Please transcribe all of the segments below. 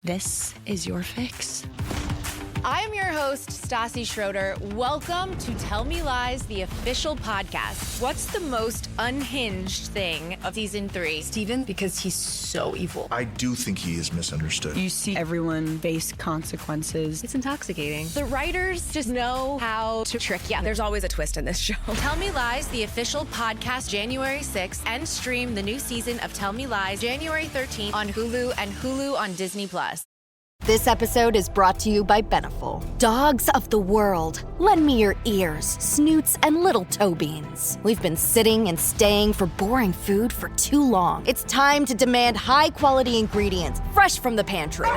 This is your fix. I'm your host, Stassi Schroeder. Welcome to Tell Me Lies, the official podcast. What's the most unhinged thing of season 3? Steven, because he's so evil. I do think he is misunderstood. You see everyone face consequences. It's intoxicating. The writers just know how to trick you. There's always a twist in this show. Tell Me Lies, the official podcast, January 6th, and stream the new season of Tell Me Lies, January 13th on Hulu and Hulu on Disney+. This episode is brought to you by Beneful. Dogs of the world, lend me your ears, snoots, and little toe beans. We've been sitting and staying for boring food for too long. It's time to demand high-quality ingredients, fresh from the pantry.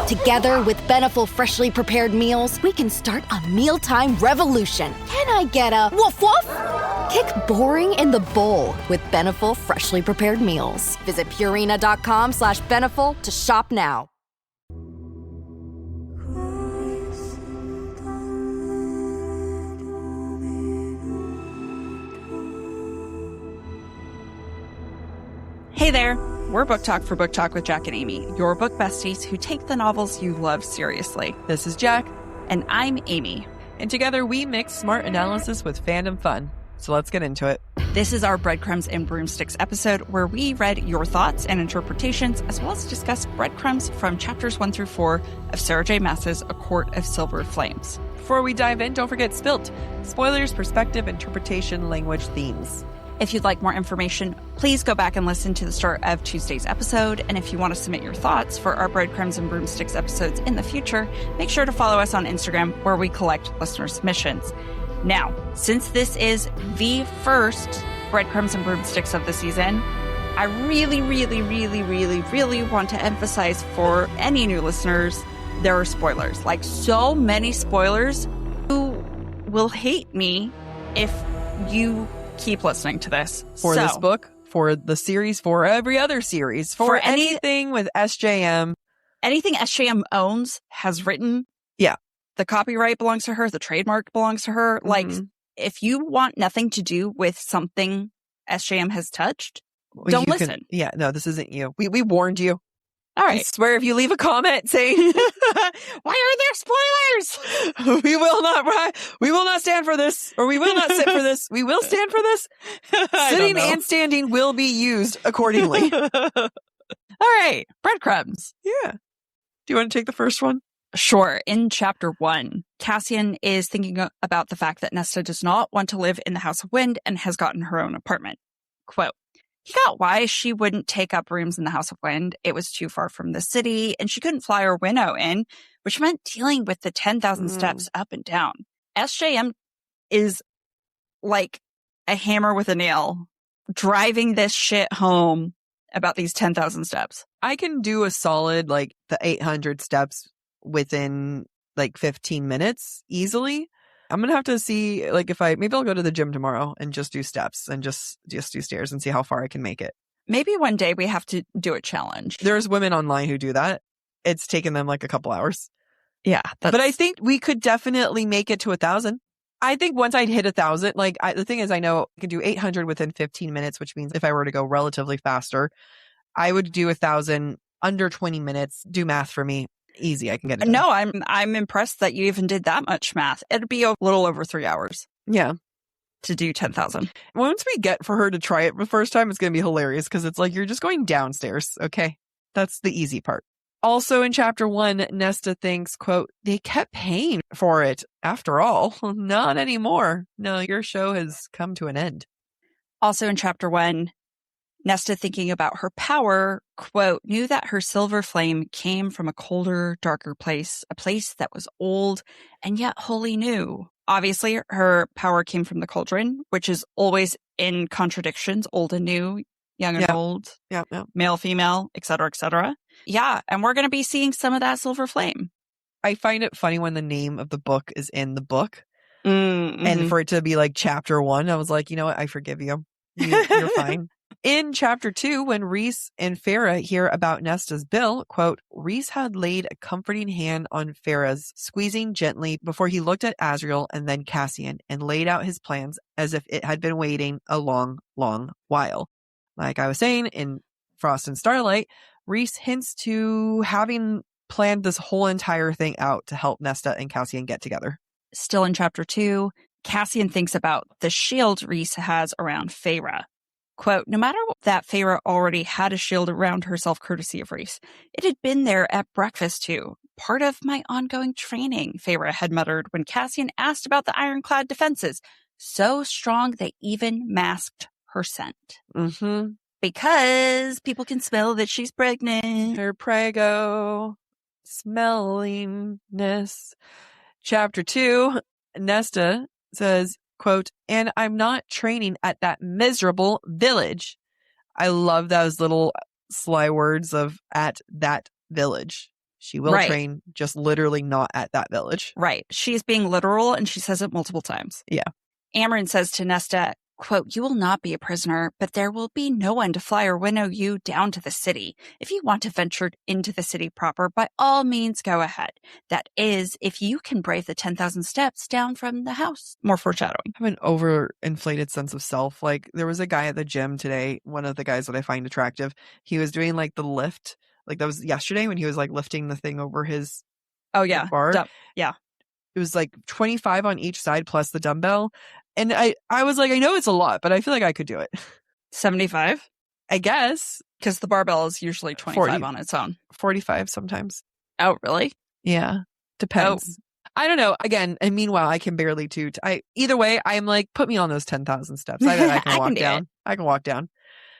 Together with Beneful freshly prepared meals, we can start a mealtime revolution. Can I get a woof woof? Kick boring in the bowl with Beneful freshly prepared meals. Visit Purina.com/Beneful to shop now. Hey there, we're BookTok for BookTok with Jac and Amy, your book besties who take the novels you love seriously. This is Jac. And I'm Amy. And together we mix smart analysis with fandom fun. So let's get into it. This is our Breadcrumbs and Broomsticks episode where we read your thoughts and interpretations, as well as discussed breadcrumbs from chapters 1 through 4 of Sarah J. Maas's A Court of Silver Flames. Before we dive in, don't forget Spilt. Spoilers, perspective, interpretation, language, themes. If you'd like more information, please go back and listen to the start of Tuesday's episode. And if you want to submit your thoughts for our Breadcrumbs and Broomsticks episodes in the future, make sure to follow us on Instagram where we collect listener submissions. Now, since this is the first Breadcrumbs and Broomsticks of the season, I really want to emphasize for any new listeners, there are spoilers. Like so many spoilers. Who will hate me if you keep listening to this. For this book, for the series, for every other series, for anything with SJM. Anything SJM owns, has written. Yeah. The copyright belongs to her. The trademark belongs to her. Mm-hmm. Like, if you want nothing to do with something SJM has touched, don't listen. This isn't you. We warned you. All right. I swear if you leave a comment saying, why are there spoilers? We will not stand for this, or we will not sit for this. We will stand for this. Sitting and standing will be used accordingly. All right. Breadcrumbs. Yeah. Do you want to take the first one? Sure. In chapter 1, Cassian is thinking about the fact that Nesta does not want to live in the House of Wind and has gotten her own apartment. Quote, he got why she wouldn't take up rooms in the House of Wind. It was too far from the city, and she couldn't fly her winnow in, which meant dealing with the 10,000 steps up and down. SJM is like a hammer with a nail, driving this shit home about these 10,000 steps. I can do a solid, like, the 800 steps within, like, 15 minutes easily. I'm going to have to see, like, maybe I'll go to the gym tomorrow and just do steps and just do stairs and see how far I can make it. Maybe one day we have to do a challenge. There's women online who do that. It's taken them like a couple hours. Yeah. But I think we could definitely make it to 1,000. I think once I'd hit 1,000, like, the thing is, I know I can do 800 within 15 minutes, which means if I were to go relatively faster, I would do 1,000 under 20 minutes. Do math for me. Easy. I can get it done. No, I'm impressed that you even did that much math. It'd be a little over 3 hours. Yeah. To do 10,000. Once we get for her to try it the first time, it's going to be hilarious because it's like, you're just going downstairs. Okay. That's the easy part. Also in chapter 1, Nesta thinks, quote, they kept paying for it after all. Not anymore. No, your show has come to an end. Also in chapter 1, Nesta, thinking about her power, quote, knew that her silver flame came from a colder, darker place, a place that was old and yet wholly new. Obviously, her power came from the cauldron, which is always in contradictions, old and new, young and old, male, female, etc., etc. Yeah, and we're going to be seeing some of that silver flame. I find it funny when the name of the book is in the book. Mm-hmm. And for it to be like chapter 1, I was like, you know what? I forgive you. You're fine. In chapter 2, when Rhys and Farah hear about Nesta's bill, quote, Rhys had laid a comforting hand on Farah's, squeezing gently before he looked at Azriel and then Cassian and laid out his plans as if it had been waiting a long, long while. Like I was saying, in Frost and Starlight, Rhys hints to having planned this whole entire thing out to help Nesta and Cassian get together. Still in chapter 2, Cassian thinks about the shield Rhys has around Feyre. Quote, no matter that Feyre already had a shield around herself courtesy of Rhys, it had been there at breakfast too. Part of my ongoing training, Feyre had muttered when Cassian asked about the ironclad defenses. So strong they even masked her scent. Mm-hmm. Because people can smell that she's pregnant. Her prego. Smellingness. Chapter 2, Nesta says, quote, and I'm not training at that miserable village. I love those little sly words of at that village. She will train, just literally not at that village. Right. She's being literal, and she says it multiple times. Yeah. Amren says to Nesta, quote, you will not be a prisoner, but there will be no one to fly or winnow you down to the city. If you want to venture into the city proper, by all means go ahead. That is, if you can brave the 10,000 steps down from the house. More foreshadowing. I have an overinflated sense of self. Like, there was a guy at the gym today, one of the guys that I find attractive. He was doing like the lift. Like, that was yesterday when he was like lifting the thing over his bar. Yeah. It was like 25 on each side plus the dumbbell. And I was like, I know it's a lot, but I feel like I could do it. 75? I guess. Because the barbell is usually 25 on its own. 45 sometimes. Oh, really? Yeah. Depends. Oh. I don't know. Again, and meanwhile, I can barely toot. Either way, I'm like, put me on those 10,000 steps. I bet I can walk down. I can walk down.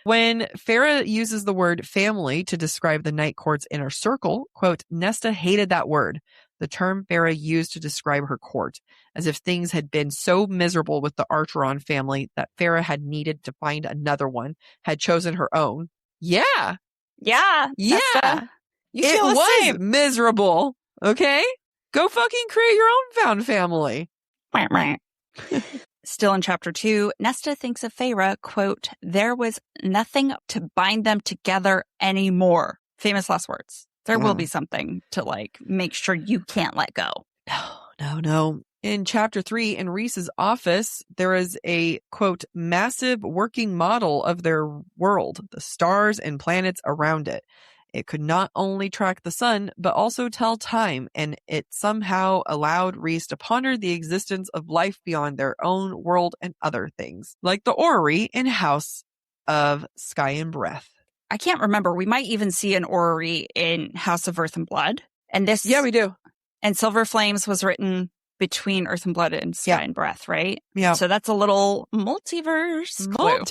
When Feyre uses the word family to describe the Night Court's inner circle, quote, Nesta hated that word, the term Feyre used to describe her court, as if things had been so miserable with the Archeron family that Feyre had needed to find another one, had chosen her own. Yeah. Yeah. Yeah. You feel it the was same. Miserable. Okay? Go fucking create your own found family. Still in chapter 2, Nesta thinks of Feyre, quote, there was nothing to bind them together anymore. Famous last words. There will be something to like make sure you can't let go. No. In chapter 3, in Rhys's office, there is a, quote, massive working model of their world, the stars and planets around it. It could not only track the sun, but also tell time, and it somehow allowed Rhys to ponder the existence of life beyond their own world and other things, like the orrery in House of Sky and Breath. I can't remember. We might even see an orrery in House of Earth and Blood. And this, yeah, we do. And Silver Flames was written between Earth and Blood and Sky and Breath, right? Yeah. So that's a little multiverse clue.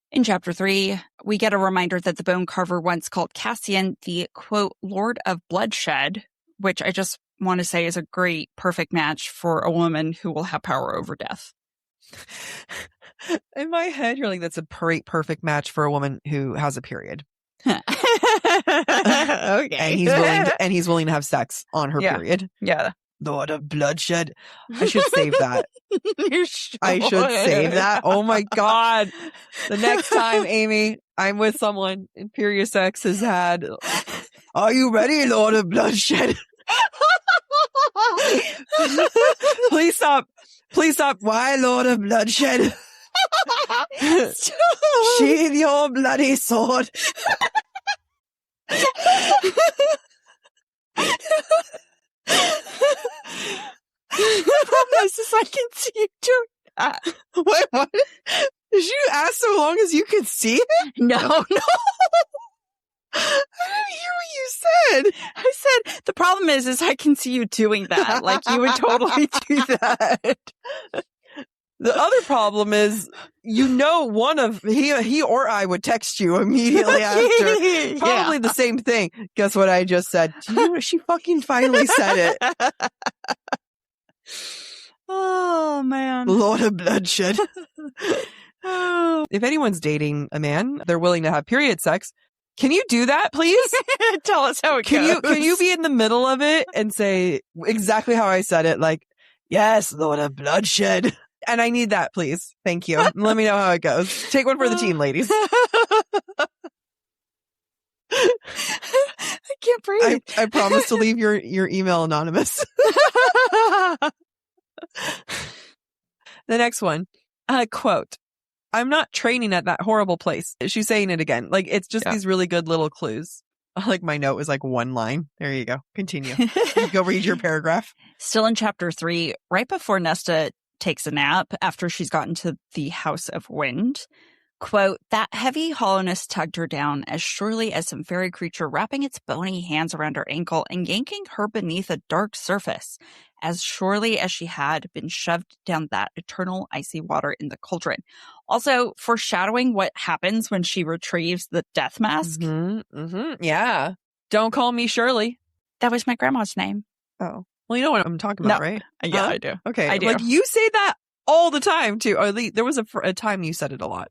In chapter 3, we get a reminder that the bone carver once called Cassian the, quote, Lord of Bloodshed, which I just want to say is a great, perfect match for a woman who will have power over death. In my head, you're like, that's a great, perfect match for a woman who has a period. Okay. And he's willing to have sex on her period. Yeah. Lord of Bloodshed. I should save that. You should. I should save that. Oh my God. The next time, Amy, I'm with someone and period sex has had. Are you ready, Lord of Bloodshed? Please stop. Please stop. Why, Lord of Bloodshed? Sheathe your bloody sword. The problem is I can see you doing that. Wait, what? Did you ask so long as you could see it? No. I didn't hear what you said. I said, the problem is I can see you doing that. Like, you would totally do that. The other problem is, one of he or I would text you immediately after. Probably the same thing. Guess what I just said? Do you know she fucking finally said it? Oh, man. Lord of Bloodshed. If anyone's dating a man, they're willing to have period sex. Can you do that, please? Tell us how it goes. Can you be in the middle of it and say exactly how I said it? Like, yes, Lord of Bloodshed. And I need that, please. Thank you. Let me know how it goes. Take one for the team, ladies. I can't breathe. I promise to leave your email anonymous. The next one, quote, I'm not training at that horrible place. She's saying it again. Like, it's just these really good little clues. Like my note was like one line. There you go. Continue. Go read your paragraph. Still in chapter 3, right before Nesta takes a nap after she's gotten to the House of Wind, quote, that heavy hollowness tugged her down as surely as some fairy creature wrapping its bony hands around her ankle and yanking her beneath a dark surface, as surely as she had been shoved down that eternal icy water in the cauldron. Also, foreshadowing what happens when she retrieves the death mask. Yeah. Don't call me Shirley. That was my grandma's name. Oh. Well, you know what I'm talking about, right? Yeah, Huh? I do. Okay. I do. Like you say that all the time, too. Or at least there was a time you said it a lot.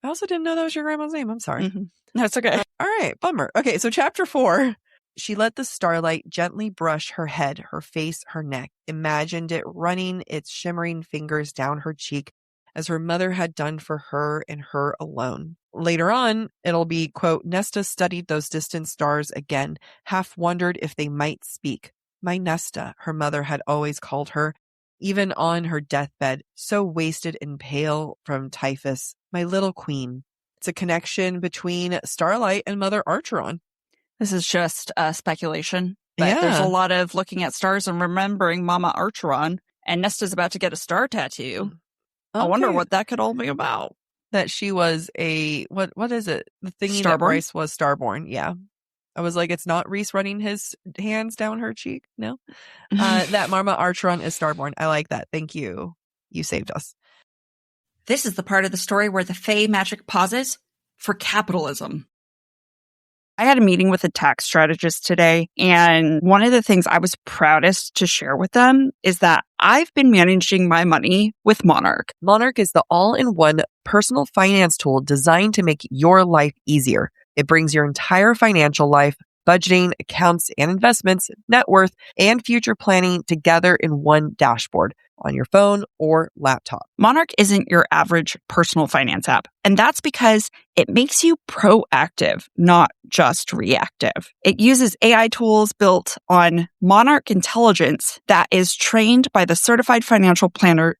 I also didn't know that was your grandma's name. I'm sorry. That's okay. All right. Bummer. Okay. So chapter 4. She let the starlight gently brush her head, her face, her neck, imagined it running its shimmering fingers down her cheek as her mother had done for her and her alone. Later on, it'll be, quote, Nesta studied those distant stars again, half wondered if they might speak. My Nesta, her mother had always called her, even on her deathbed, so wasted and pale from typhus. My little queen. It's a connection between Starlight and Mother Archeron. This is just speculation, but there's a lot of looking at stars and remembering Mama Archeron, and Nesta's about to get a star tattoo. I wonder what that could all be about. That she was a, what is it? The thingy that Starborn? Bryce was Starborn, yeah. I was like, it's not Reese running his hands down her cheek, no? That Mama Archeron is Starborn. I like that. Thank you. You saved us. This is the part of the story where the Fae magic pauses for capitalism. I had a meeting with a tax strategist today, and one of the things I was proudest to share with them is that I've been managing my money with Monarch. Monarch is the all-in-one personal finance tool designed to make your life easier. It brings your entire financial life, budgeting, accounts, and investments, net worth, and future planning together in one dashboard on your phone or laptop. Monarch isn't your average personal finance app, and that's because it makes you proactive, not just reactive. It uses AI tools built on Monarch intelligence that is trained by the certified financial planners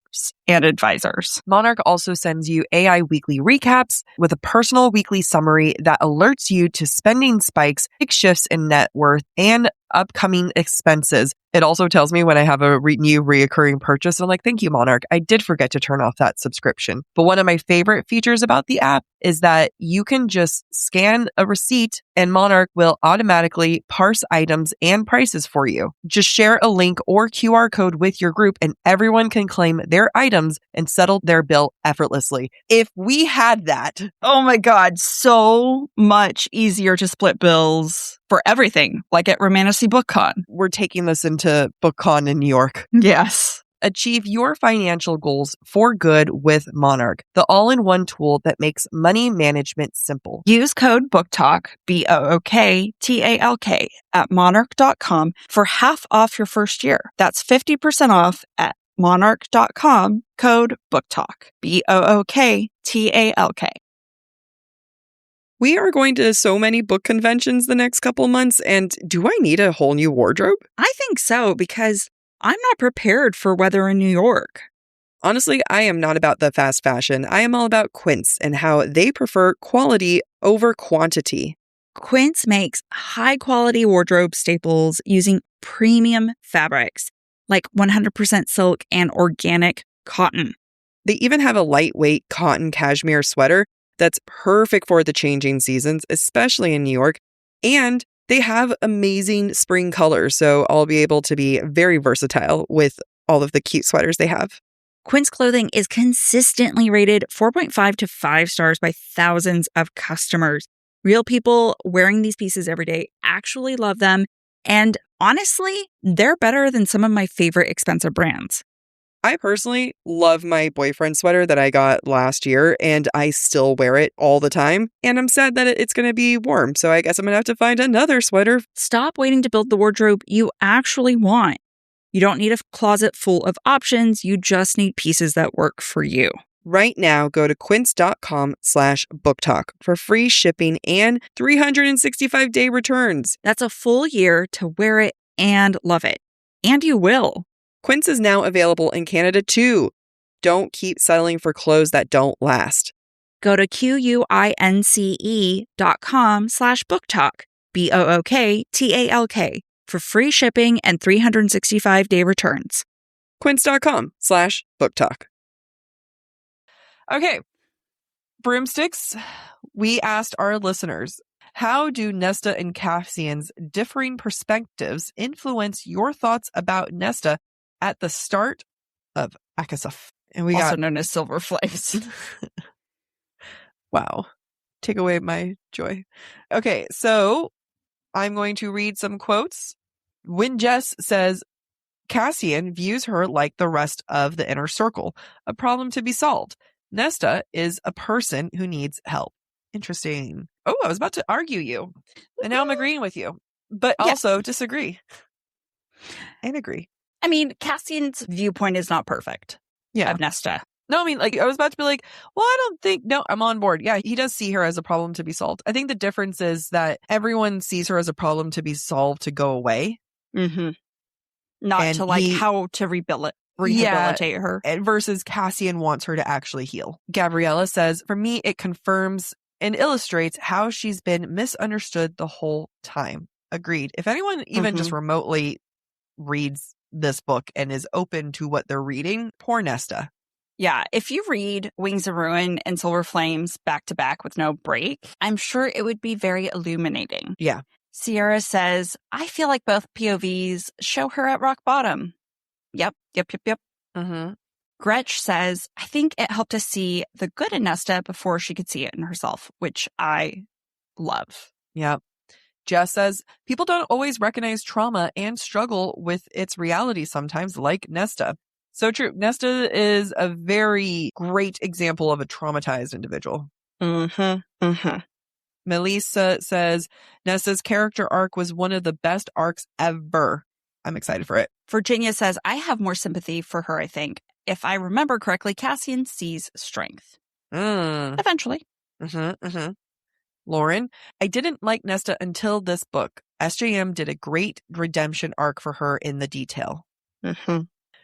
and advisors. Monarch also sends you AI weekly recaps with a personal weekly summary that alerts you to spending spikes, big shifts in net worth, and upcoming expenses. It also tells me when I have a new reoccurring purchase. I'm like, thank you, Monarch. I did forget to turn off that subscription. But one of my favorite features about the app is that you can just scan a receipt and Monarch will automatically parse items and prices for you. Just share a link or QR code with your group and everyone can claim their items and settle their bill effortlessly. If we had that. Oh my God, so much easier to split bills for everything, like at Romantasy BookCon. We're taking this into BookCon in New York. Yes. Achieve your financial goals for good with Monarch, the all-in-one tool that makes money management simple. Use code BookTalk, BookTalk, at monarch.com for half off your first year. That's 50% off at monarch.com, code BookTalk, BookTalk. We are going to so many book conventions the next couple months, and do I need a whole new wardrobe? I think so, because I'm not prepared for weather in New York. Honestly, I am not about the fast fashion. I am all about Quince and how they prefer quality over quantity. Quince makes high-quality wardrobe staples using premium fabrics, like 100% silk and organic cotton. They even have a lightweight cotton cashmere sweater that's perfect for the changing seasons, especially in New York. And they have amazing spring colors, so I'll be able to be very versatile with all of the cute sweaters they have. Quince clothing is consistently rated 4.5 to 5 stars by thousands of customers. Real people wearing these pieces every day actually love them. And honestly, they're better than some of my favorite expensive brands. I personally love my boyfriend sweater that I got last year, and I still wear it all the time. And I'm sad that it's going to be warm, so I guess I'm going to have to find another sweater. Stop waiting to build the wardrobe you actually want. You don't need a closet full of options. You just need pieces that work for you. Right now, go to quince.com/booktalk for free shipping and 365-day returns. That's a full year to wear it and love it. And you will. Quince is now available in Canada too. Don't keep settling for clothes that don't last. Go to quince.com/booktalk, BOOKTALK, for free shipping and 365-day returns. Quince.com/BookTok. Okay. Broomsticks, we asked our listeners, how do Nesta and Cassian's differing perspectives influence your thoughts about Nesta at the start of ACOSF? And we Also got known as Silver Flames. wow. Take away my joy. Okay, so I'm going to read some quotes. When Jess says, Cassian views her like the rest of the inner circle, a problem to be solved. Nesta is a person who needs help. Interesting. Oh, I was about to argue you. And now I'm agreeing with you, but also disagree and agree. I mean, Cassian's viewpoint is not perfect of Nesta. No, I mean, like, I was about to be like, well, I don't think, no, I'm on board. Yeah, he does see her as a problem to be solved. I think the difference is that everyone sees her as a problem to be solved to go away. Mm-hmm. Not And to how to rehabilitate her. Versus Cassian wants her to actually heal. Gabriella says, for me, it confirms and illustrates how she's been misunderstood the whole time. Agreed. If anyone even just remotely reads this book and is open to what they're reading, poor Nesta. Yeah, if you read Wings of Ruin and Silver Flames back to back with no break, I'm sure it would be very illuminating. Yeah. Sierra says, I feel like both POVs show her at rock bottom. Yep. Mm-hmm. Gretch says, I think it helped us see the good in Nesta before she could see it in herself, which I love. Yep. Jess says, people don't always recognize trauma and struggle with its reality sometimes, like Nesta. So true. Nesta is a very great example of a traumatized individual. Melissa says, Nesta's character arc was one of the best arcs ever. I'm excited for it. Virginia says, I have more sympathy for her, I think. If I remember correctly, Cassian sees strength. Eventually. Lauren, I didn't like Nesta until this book. SJM did a great redemption arc for her in the detail.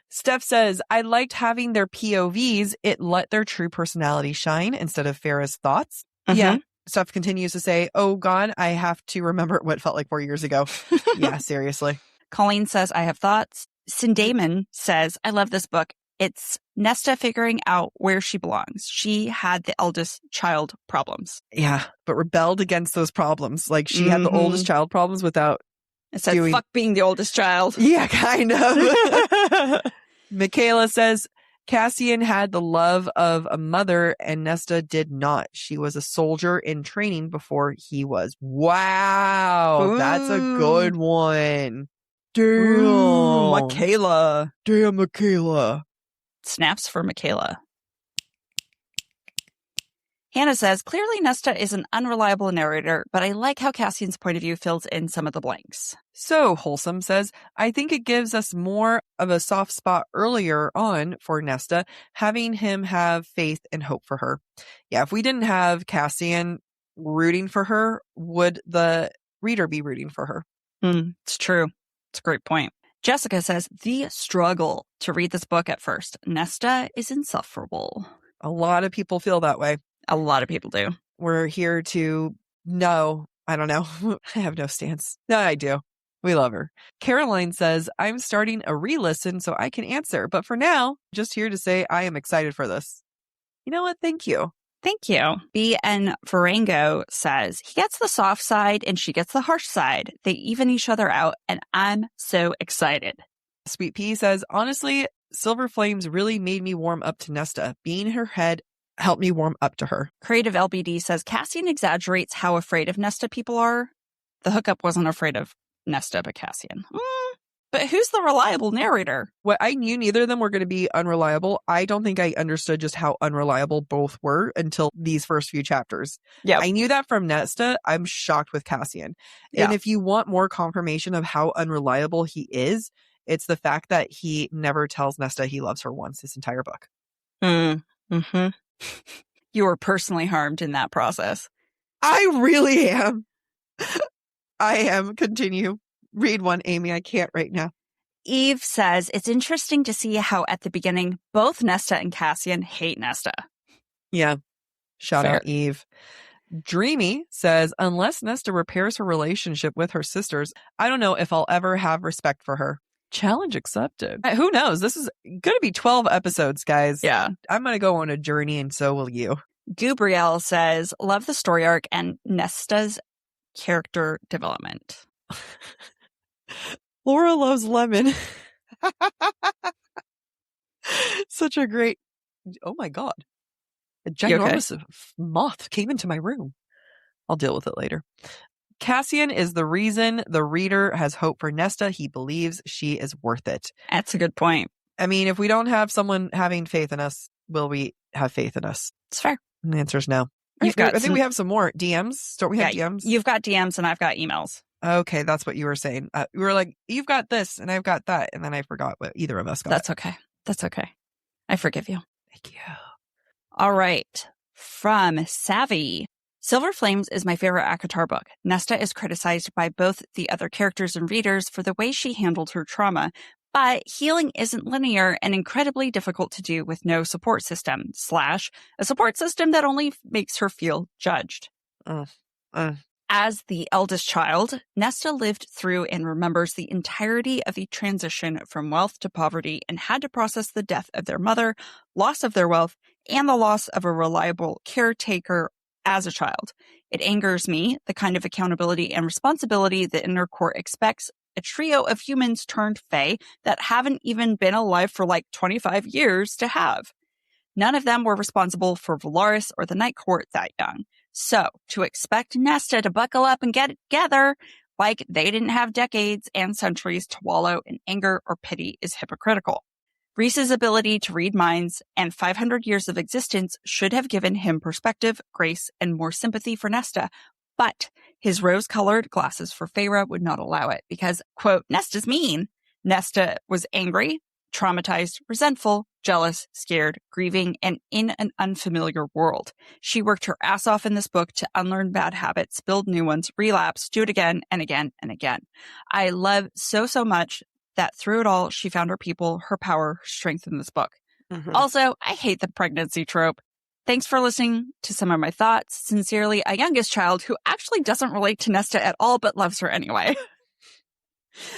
Steph says, I liked having their POVs. It let their true personality shine instead of Farrah's thoughts. Yeah. Steph continues to say, oh God, I have to remember what felt like 4 years ago. Yeah, seriously. Colleen says, I have thoughts. Sindamon says, I love this book. It's Nesta figuring out where she belongs. She had the eldest child problems. Yeah, but rebelled against those problems. Like she had the oldest child problems without It said, fuck being the oldest child. Yeah, kind of. Michaela says, Cassian had the love of a mother and Nesta did not. She was a soldier in training before he was. Wow. That's a good one. Damn. Michaela. Damn, Michaela. Snaps for Michaela. Hannah says, clearly Nesta is an unreliable narrator, but I like how Cassian's point of view fills in some of the blanks. So Wholesome says, I think it gives us more of a soft spot earlier on for Nesta, having him have faith and hope for her. Yeah, if we didn't have Cassian rooting for her, would the reader be rooting for her? It's true. It's a great point. Jessica says, the struggle to read this book at first. Nesta is insufferable. A lot of people feel that way. A lot of people do. We're here to know. I don't know. I have no stance. No, I do. We love her. Caroline says, I'm starting a re-listen so I can answer. But for now, just here to say I am excited for this. You know what? Thank you. Thank you. B.N. Varango says, he gets the soft side and she gets the harsh side. They even each other out and I'm so excited. Sweet Pea says, honestly, Silver Flames really made me warm up to Nesta. Being in her head helped me warm up to her. Creative LBD says, Cassian exaggerates how afraid of Nesta people are. The hookup wasn't afraid of Nesta, but Cassian. But who's the reliable narrator? Well, I knew neither of them were going to be unreliable. I don't think I understood just how unreliable both were until these first few chapters. Yeah, I knew that from Nesta. I'm shocked with Cassian. Yeah. And if you want more confirmation of how unreliable he is, it's the fact that he never tells Nesta he loves her once this entire book. You were personally harmed in that process. I really am. I am. Continue. Read one, Amy. I can't right now. Eve says, it's interesting to see how at the beginning, both Nesta and Cassian hate Nesta. Yeah. Shout Fair. out Eve. Dreamy says, unless Nesta repairs her relationship with her sisters, I don't know if I'll ever have respect for her. Challenge accepted. Who knows? This is going to be 12 episodes, guys. Yeah. I'm going to go on a journey, and so will you. Gabrielle says, love the story arc and Nesta's character development. Laura loves lemon. Such a great... Oh my God. A ginormous moth came into my room. I'll deal with it later. Cassian is the reason the reader has hope for Nesta. He believes she is worth it. That's a good point. I mean, if we don't have someone having faith in us, will we have faith in us? It's fair. And the answer is no. I think we have some more DMs. Don't we have DMs? You've got DMs and I've got emails. Okay, that's what you were saying. We were like, you've got this and I've got that. And then I forgot what either of us got. That's okay. That's okay. I forgive you. Thank you. All right. From Savvy. Silver Flames is my favorite ACOTAR book. Nesta is criticized by both the other characters and readers for the way she handled her trauma, but healing isn't linear and incredibly difficult to do with no support system / a support system that only makes her feel judged. As the eldest child, Nesta lived through and remembers the entirety of the transition from wealth to poverty and had to process the death of their mother, loss of their wealth, and the loss of a reliable caretaker as a child. It angers me, the kind of accountability and responsibility the Inner Court expects a trio of humans turned fae that haven't even been alive for like 25 years to have. None of them were responsible for Valaris or the Night Court that young. So, to expect Nesta to buckle up and get it together like they didn't have decades and centuries to wallow in anger or pity is hypocritical. Rhys's ability to read minds and 500 years of existence should have given him perspective, grace, and more sympathy for Nesta, but his rose-colored glasses for Feyre would not allow it because, quote, Nesta's mean. Nesta was angry, traumatized, resentful, jealous, scared, grieving, and in an unfamiliar world. She worked her ass off in this book to unlearn bad habits, build new ones, relapse, do it again and again and again. I love so much that through it all, she found her people, her power, her strength in this book. Mm-hmm. Also, I hate the pregnancy trope. Thanks for listening to some of my thoughts. Sincerely, a youngest child who actually doesn't relate to Nesta at all, but loves her anyway.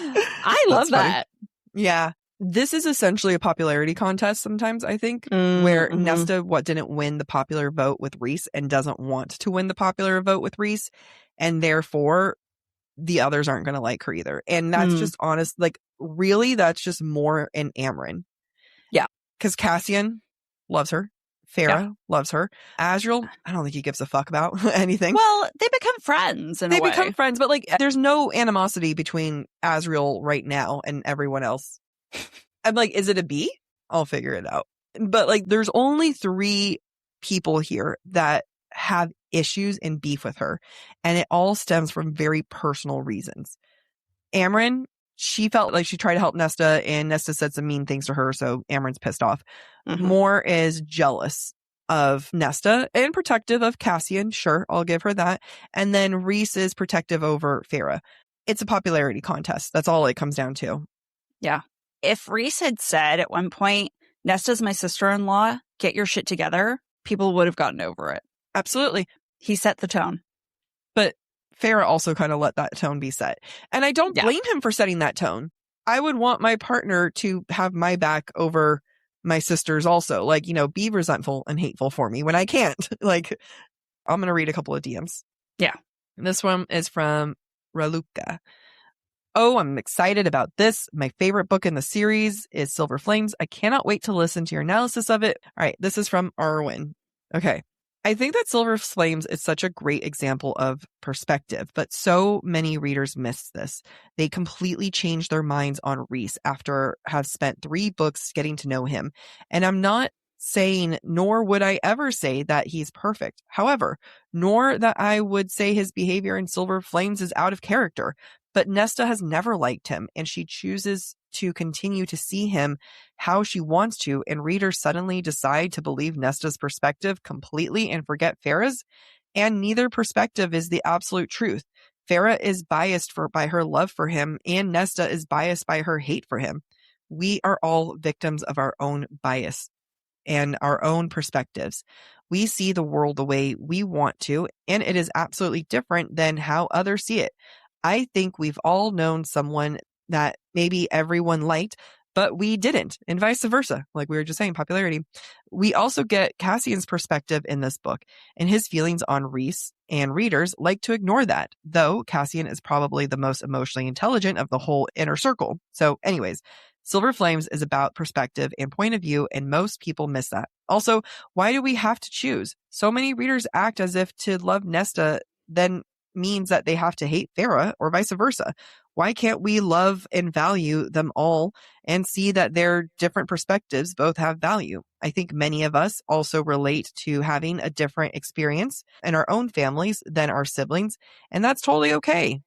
I love that. Yeah. This is essentially a popularity contest sometimes, I think, where Nesta didn't win the popular vote with Rhys and doesn't want to win the popular vote with Rhys. And therefore, the others aren't going to like her either. And that's just honest. Like, really, that's just more in Amren. Yeah. Because Cassian loves her. Feyre loves her. Azriel, I don't think he gives a fuck about anything. Well, they become friends in a way. They become friends, but like, there's no animosity between Azriel right now and everyone else. I'm like, is it a B? I'll figure it out. But like, there's only 3 people here that have issues and beef with her. And it all stems from very personal reasons. Amren, she felt like she tried to help Nesta and Nesta said some mean things to her. So Amren's pissed off. Mor is jealous of Nesta and protective of Cassian. Sure, I'll give her that. And then Rhys is protective over Feyre. It's a popularity contest. That's all it comes down to. Yeah. If Rhys had said at one point, Nesta's my sister-in-law, get your shit together, people would have gotten over it. Absolutely. He set the tone. But Feyre also kind of let that tone be set. And I don't blame him for setting that tone. I would want my partner to have my back over my sisters also. Like, you know, be resentful and hateful for me when I can't. Like, I'm going to read a couple of DMs. Yeah. This one is from Raluca. Oh, I'm excited about this. My favorite book in the series is Silver Flames. I cannot wait to listen to your analysis of it. All right. This is from Arwen. Okay. I think that Silver Flames is such a great example of perspective, but so many readers miss this. They completely change their minds on Rhys after have spent 3 books getting to know him. And I'm not saying, nor would I ever say that he's perfect. However, nor that I would say his behavior in Silver Flames is out of character. But Nesta has never liked him, and she chooses to continue to see him how she wants to, and readers suddenly decide to believe Nesta's perspective completely and forget Feyre's, and neither perspective is the absolute truth. Feyre is biased by her love for him, and Nesta is biased by her hate for him. We are all victims of our own bias and our own perspectives. We see the world the way we want to, and it is absolutely different than how others see it. I think we've all known someone that maybe everyone liked, but we didn't, and vice versa. Like we were just saying, popularity. We also get Cassian's perspective in this book, and his feelings on Rhys, and readers like to ignore that, though Cassian is probably the most emotionally intelligent of the whole inner circle. So anyways, Silver Flames is about perspective and point of view, and most people miss that. Also, why do we have to choose? So many readers act as if to love Nesta then means that they have to hate Farah, or vice versa. Why can't we love and value them all and see that their different perspectives both have value? I think many of us also relate to having a different experience in our own families than our siblings, and that's totally okay.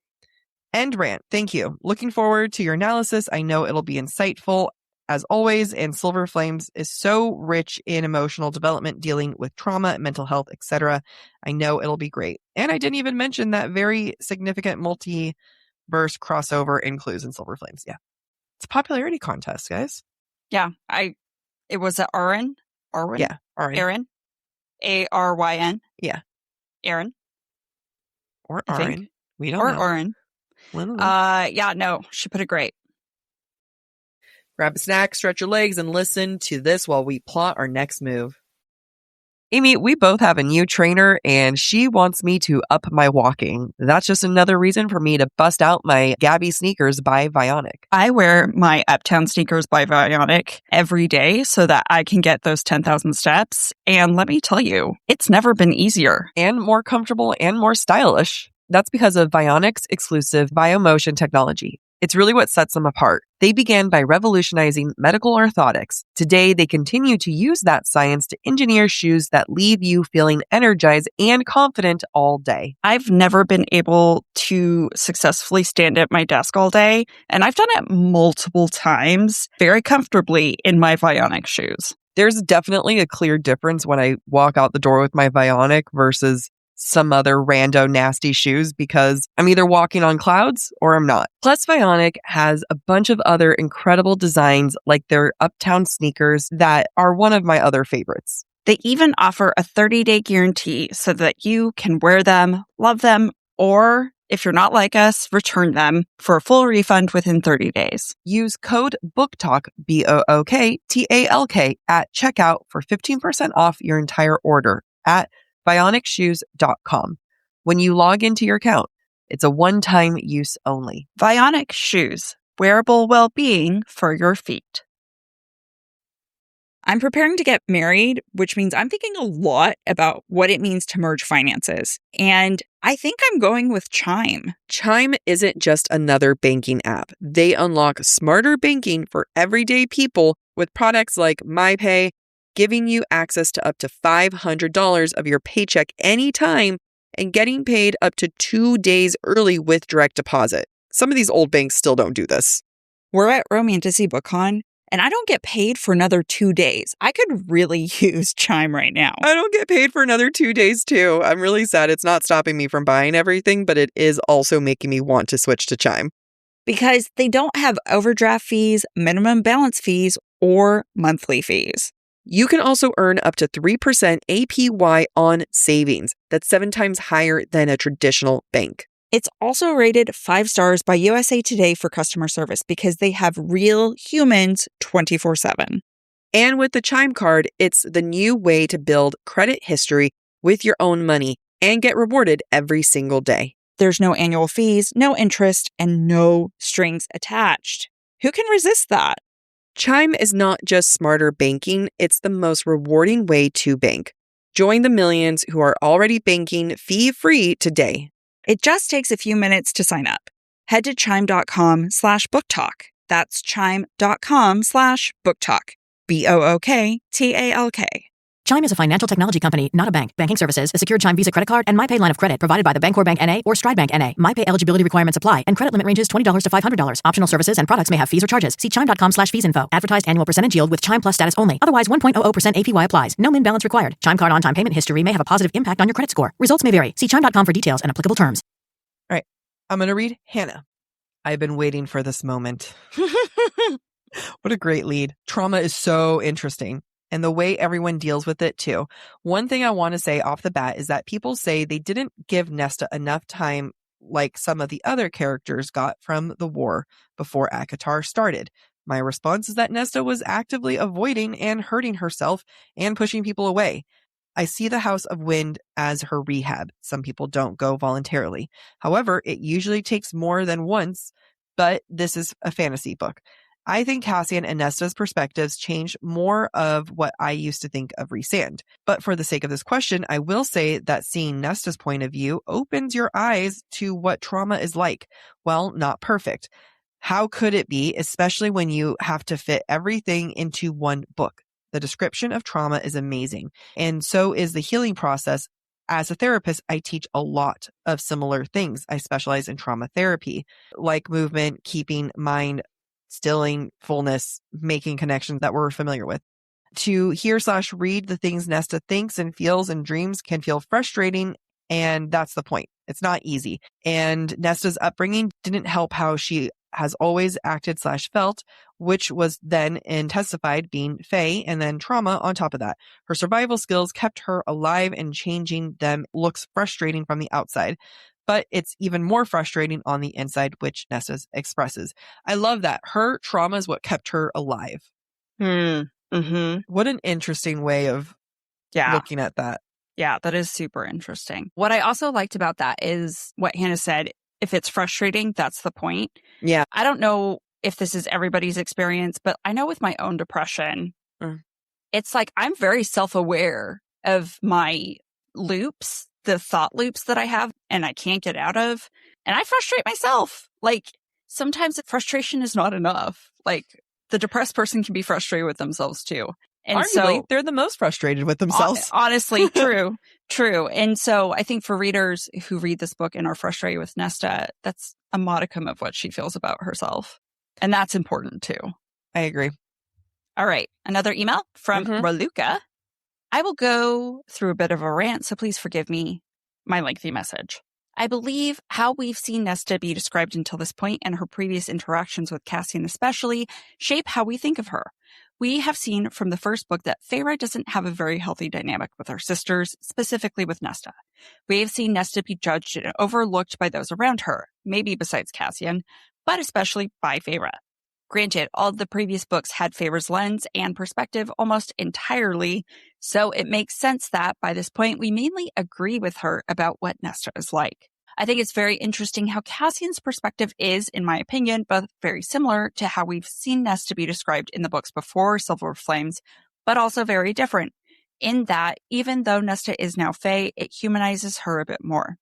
End rant. Thank you. Looking forward to your analysis. I know it'll be insightful as always, and Silver Flames is so rich in emotional development, dealing with trauma, mental health, etc. I know it'll be great. And I didn't even mention that very significant multiverse crossover includes in Silver Flames. Yeah. It's a popularity contest, guys. Yeah. It was Arryn? Arryn? Yeah. Arryn. Arryn? Aryn? Yeah. Arryn? Or I think. Arryn. We don't Or know. Arryn. Yeah, no, she put it great. Grab a snack, stretch your legs, and listen to this while we plot our next move. Amy, we both have a new trainer, and she wants me to up my walking. That's just another reason for me to bust out my Gabby sneakers by Vionic. I wear my Uptown sneakers by Vionic every day so that I can get those 10,000 steps. And let me tell you, it's never been easier. And more comfortable and more stylish. That's because of Vionic's exclusive biomotion technology. It's really what sets them apart. They began by revolutionizing medical orthotics. Today, they continue to use that science to engineer shoes that leave you feeling energized and confident all day. I've never been able to successfully stand at my desk all day, and I've done it multiple times very comfortably in my Vionic shoes. There's definitely a clear difference when I walk out the door with my Vionic versus some other rando nasty shoes, because I'm either walking on clouds or I'm not. Plus, Vionic has a bunch of other incredible designs like their Uptown sneakers that are one of my other favorites. They even offer a 30-day guarantee so that you can wear them, love them, or if you're not like us, return them for a full refund within 30 days. Use code BookTalk, BookTalk, at checkout for 15% off your entire order at VionicShoes.com. When you log into your account, it's a one-time use only. Vionic shoes, wearable well-being for your feet. I'm preparing to get married, which means I'm thinking a lot about what it means to merge finances. And I think I'm going with Chime. Chime isn't just another banking app. They unlock smarter banking for everyday people with products like MyPay, giving you access to up to $500 of your paycheck anytime and getting paid up to 2 days early with direct deposit. Some of these old banks still don't do this. We're at Romantasy BookCon, and I don't get paid for another 2 days. I could really use Chime right now. I don't get paid for another 2 days too. I'm really sad it's not stopping me from buying everything, but it is also making me want to switch to Chime. Because they don't have overdraft fees, minimum balance fees, or monthly fees. You can also earn up to 3% APY on savings. That's 7 times higher than a traditional bank. It's also rated 5 stars by USA Today for customer service because they have real humans 24/7. And with the Chime card, it's the new way to build credit history with your own money and get rewarded every single day. There's no annual fees, no interest, and no strings attached. Who can resist that? Chime is not just smarter banking, it's the most rewarding way to bank. Join the millions who are already banking fee-free today. It just takes a few minutes to sign up. Head to chime.com/booktalk. That's chime.com/booktalk. BookTalk. Chime is a financial technology company, not a bank. Banking services, a secured Chime Visa credit card, and MyPay line of credit provided by the Bancorp Bank N.A. or Stride Bank N.A. MyPay eligibility requirements apply, and credit limit ranges $20 to $500. Optional services and products may have fees or charges. See chime.com/fees info. Advertised annual percentage yield with Chime Plus status only. Otherwise, 1.00% APY applies. No min balance required. Chime card on-time payment history may have a positive impact on your credit score. Results may vary. See chime.com for details and applicable terms. All right, I'm going to read Hannah. I've been waiting for this moment. What a great lead. Trauma is so interesting. and the way everyone deals with it too. One thing I want to say off the bat is that people say they didn't give Nesta enough time like some of the other characters got from the war before ACOTAR started. My response is that Nesta was actively avoiding and hurting herself and pushing people away. I see the House of Wind as her rehab. Some people don't go voluntarily. However, it usually takes more than once, but this is a fantasy book. I think Cassian and Nesta's perspectives change more of what I used to think of Rhysand. But for the sake of this question, I will say that seeing Nesta's point of view opens your eyes to what trauma is like. Well, not perfect. How could it be, especially when you have to fit everything into one book? The description of trauma is amazing, and so is the healing process. As a therapist, I teach a lot of similar things. I specialize in trauma therapy, like movement, keeping mind, stilling, fullness, making connections that we're familiar with. To hear/read the things Nesta thinks and feels and dreams can feel frustrating, and that's the point. It's not easy. And Nesta's upbringing didn't help how she has always acted/felt, which was then intensified being Fae and then trauma on top of that. Her survival skills kept her alive, and changing them looks frustrating from the outside, but it's even more frustrating on the inside, which Nesta expresses. I love that. Her trauma is what kept her alive. Mm-hmm. What an interesting way of looking at that. Yeah, that is super interesting. What I also liked about that is what Hannah said. If it's frustrating, that's the point. Yeah. I don't know if this is everybody's experience, but I know with my own depression, it's like I'm very self-aware of my loops, the thought loops that I have and I can't get out of. And I frustrate myself. Like sometimes frustration is not enough. Like the depressed person can be frustrated with themselves too. And arguably, they're the most frustrated with themselves. Honestly, true. And so I think for readers who read this book and are frustrated with Nesta, that's a modicum of what she feels about herself. And that's important too. I agree. All right. Another email from Raluca. I will go through a bit of a rant, so please forgive me my lengthy message. I believe how we've seen Nesta be described until this point and her previous interactions with Cassian especially shape how we think of her. We have seen from the first book that Feyre doesn't have a very healthy dynamic with her sisters, specifically with Nesta. We have seen Nesta be judged and overlooked by those around her, maybe besides Cassian, but especially by Feyre. Granted, all of the previous books had Feyre's lens and perspective almost entirely, so it makes sense that by this point we mainly agree with her about what Nesta is like. I think it's very interesting how Cassian's perspective is, in my opinion, both very similar to how we've seen Nesta be described in the books before Silver Flames, but also very different, in that even though Nesta is now Fae, it humanizes her a bit more.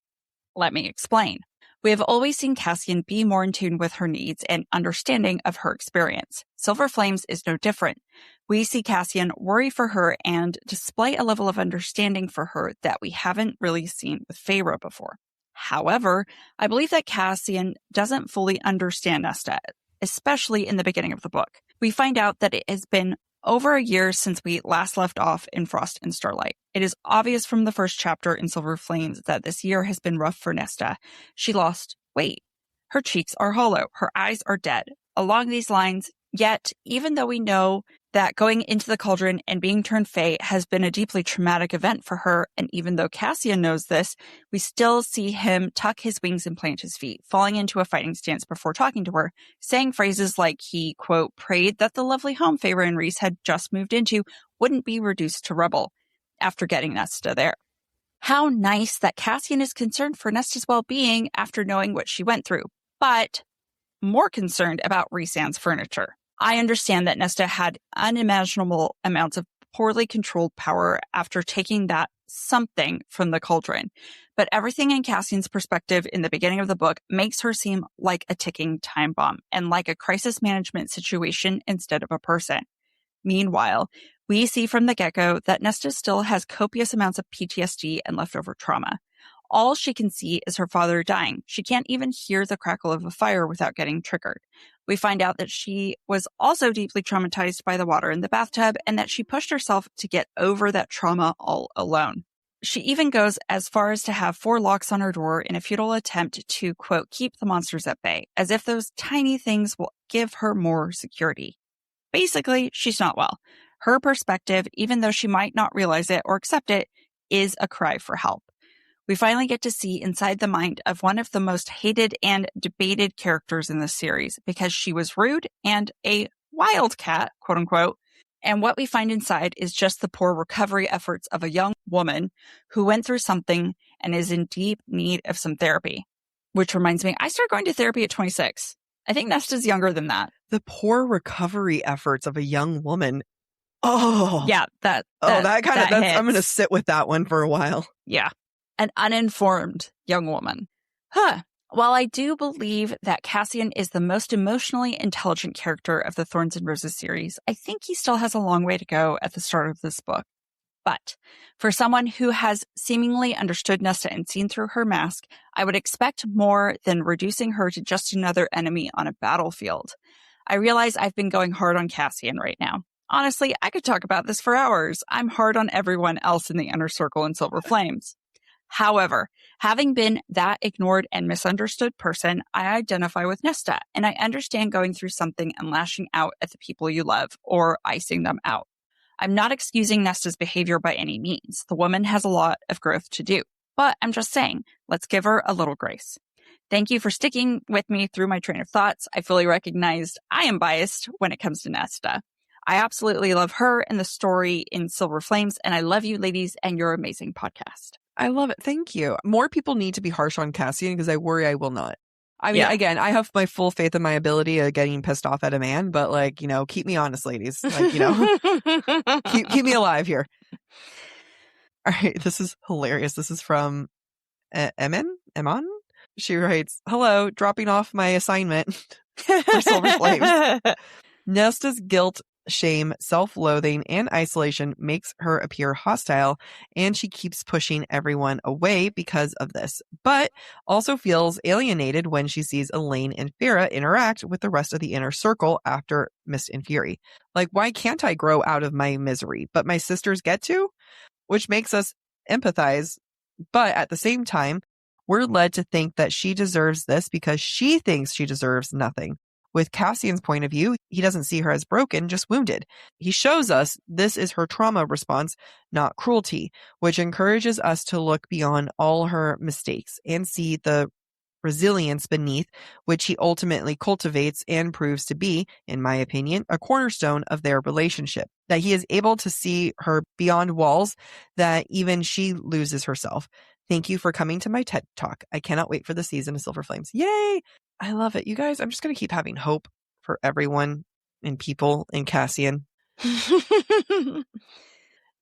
Let me explain. We have always seen Cassian be more in tune with her needs and understanding of her experience. Silver Flames is no different. We see Cassian worry for her and display a level of understanding for her that we haven't really seen with Feyre before. However, I believe that Cassian doesn't fully understand Nesta, especially in the beginning of the book. We find out that it has been over a year since we last left off in Frost and Starlight. It is obvious from the first chapter in Silver Flames that this year has been rough for Nesta. She lost weight. Her cheeks are hollow. Her eyes are dead. Along these lines, yet, even though we know that going into the cauldron and being turned Fae has been a deeply traumatic event for her, and even though Cassian knows this, we still see him tuck his wings and plant his feet, falling into a fighting stance before talking to her, saying phrases like he, quote, prayed that the lovely home Feyre and Rhys had just moved into wouldn't be reduced to rubble after getting Nesta there. How nice that Cassian is concerned for Nesta's well-being after knowing what she went through, but more concerned about Rhysand's furniture. I understand that Nesta had unimaginable amounts of poorly controlled power after taking that something from the cauldron, but everything in Cassian's perspective in the beginning of the book makes her seem like a ticking time bomb and like a crisis management situation instead of a person. Meanwhile, we see from the get-go that Nesta still has copious amounts of PTSD and leftover trauma. All she can see is her father dying. She can't even hear the crackle of a fire without getting triggered. We find out that she was also deeply traumatized by the water in the bathtub and that she pushed herself to get over that trauma all alone. She even goes as far as to have 4 locks on her door in a futile attempt to, quote, keep the monsters at bay, as if those tiny things will give her more security. Basically, she's not well. Her perspective, even though she might not realize it or accept it, is a cry for help. We finally get to see inside the mind of one of the most hated and debated characters in this series because she was rude and a wildcat, quote unquote. And what we find inside is just the poor recovery efforts of a young woman who went through something and is in deep need of some therapy. Which reminds me, I started going to therapy at 26. I think Nesta's younger than that. The poor recovery efforts of a young woman. Oh. Yeah, that I'm going to hits. sit with that one for a while. Yeah. An uninformed young woman. While I do believe that Cassian is the most emotionally intelligent character of the Thorns and Roses series, I think he still has a long way to go at the start of this book. But for someone who has seemingly understood Nesta and seen through her mask, I would expect more than reducing her to just another enemy on a battlefield. I realize I've been going hard on Cassian right now. Honestly, I could talk about this for hours. I'm hard on everyone else in the Inner Circle and Silver Flames. However, having been that ignored and misunderstood person, I identify with Nesta, and I understand going through something and lashing out at the people you love or icing them out. I'm not excusing Nesta's behavior by any means. The woman has a lot of growth to do, but I'm just saying, let's give her a little grace. Thank you for sticking with me through my train of thoughts. I fully recognized I am biased when it comes to Nesta. I absolutely love her and the story in Silver Flames, and I love you ladies and your amazing podcast. I love it. Thank you. More people need to be harsh on Cassian because I worry I will not. I mean, again, I have my full faith in my ability of getting pissed off at a man, but keep me honest, ladies. Keep me alive here. All right. This is hilarious. This is from Eman. She writes, "Hello, dropping off my assignment for Silver Flames. Nesta's guilt, shame, self-loathing, and isolation makes her appear hostile, and she keeps pushing everyone away because of this, but also feels alienated when she sees Elaine and Farah interact with the rest of the Inner Circle after Mist and Fury. Like, why can't I grow out of my misery, but my sisters get to?" Which makes us empathize, but at the same time, we're led to think that she deserves this because she thinks she deserves nothing. With Cassian's point of view, he doesn't see her as broken, just wounded. He shows us this is her trauma response, not cruelty, which encourages us to look beyond all her mistakes and see the resilience beneath, which he ultimately cultivates and proves to be, in my opinion, a cornerstone of their relationship. That he is able to see her beyond walls, that even she loses herself. Thank you for coming to my TED Talk. I cannot wait for the season of Silver Flames. Yay! I love it. You guys, I'm just going to keep having hope for everyone and people and Cassian.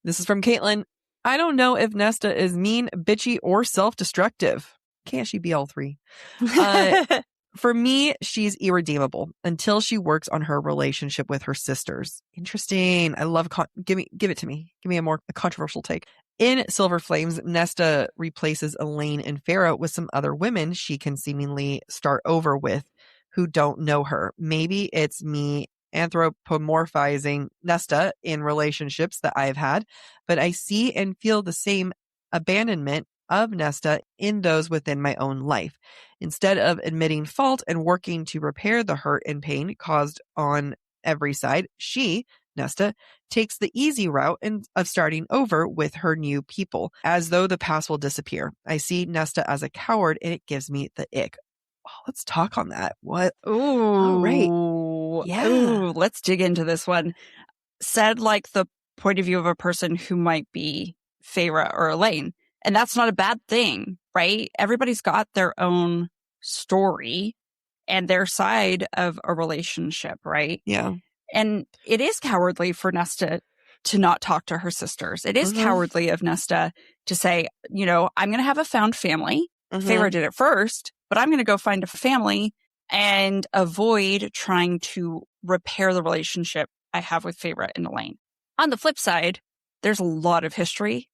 This is from Caitlin. "I don't know if Nesta is mean, bitchy, or self-destructive. Can't she be all three? For me, she's irredeemable until she works on her relationship with her sisters." Interesting. I love, give it to me. Give me a controversial take. In Silver Flames, Nesta replaces Elaine and Farah with some other women she can seemingly start over with who don't know her. Maybe it's me anthropomorphizing Nesta in relationships that I've had, but I see and feel the same abandonment of Nesta in those within my own life. Instead of admitting fault and working to repair the hurt and pain caused on every side, Nesta, takes the easy route of starting over with her new people, as though the past will disappear. I see Nesta as a coward, and it gives me the ick. Oh, let's talk on that. What? Ooh. All right. Yeah. Ooh, let's dig into this one. Said like the point of view of a person who might be Farah or Elaine. And that's not a bad thing, right? Everybody's got their own story and their side of a relationship, right? Yeah. And it is cowardly for Nesta to not talk to her sisters. It is cowardly of Nesta to say, I'm going to have a found family. Farah did it first, but I'm going to go find a family and avoid trying to repair the relationship I have with Farah and Elaine. On the flip side, there's a lot of history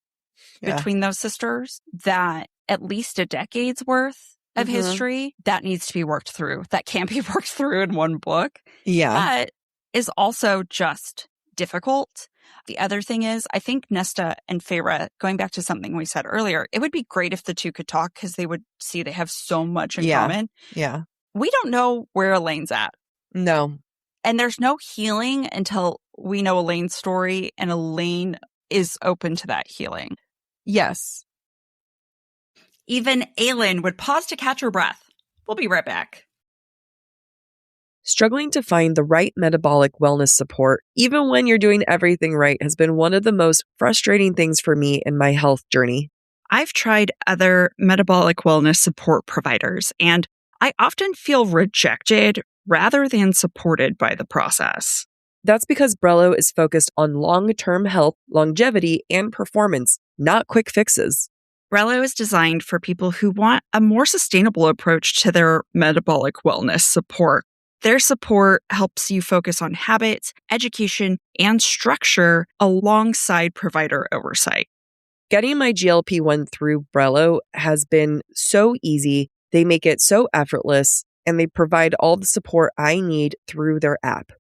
between those sisters that at least a decade's worth of history that needs to be worked through. That can't be worked through in one book. Yeah. But is also just difficult. The other thing is, I think Nesta and Farah, going back to something we said earlier, it would be great if the two could talk because they would see they have so much in common. Yeah. We don't know where Elaine's at. No. And there's no healing until we know Elaine's story and Elaine is open to that healing. Yes. Even Aylin would pause to catch her breath. We'll be right back. Struggling to find the right metabolic wellness support, even when you're doing everything right, has been one of the most frustrating things for me in my health journey. I've tried other metabolic wellness support providers, and I often feel rejected rather than supported by the process. That's because Brello is focused on long-term health, longevity, and performance, not quick fixes. Brello is designed for people who want a more sustainable approach to their metabolic wellness support. Their support helps you focus on habits, education, and structure alongside provider oversight. Getting my GLP-1 through Brello has been so easy. They make it so effortless, and they provide all the support I need through their app.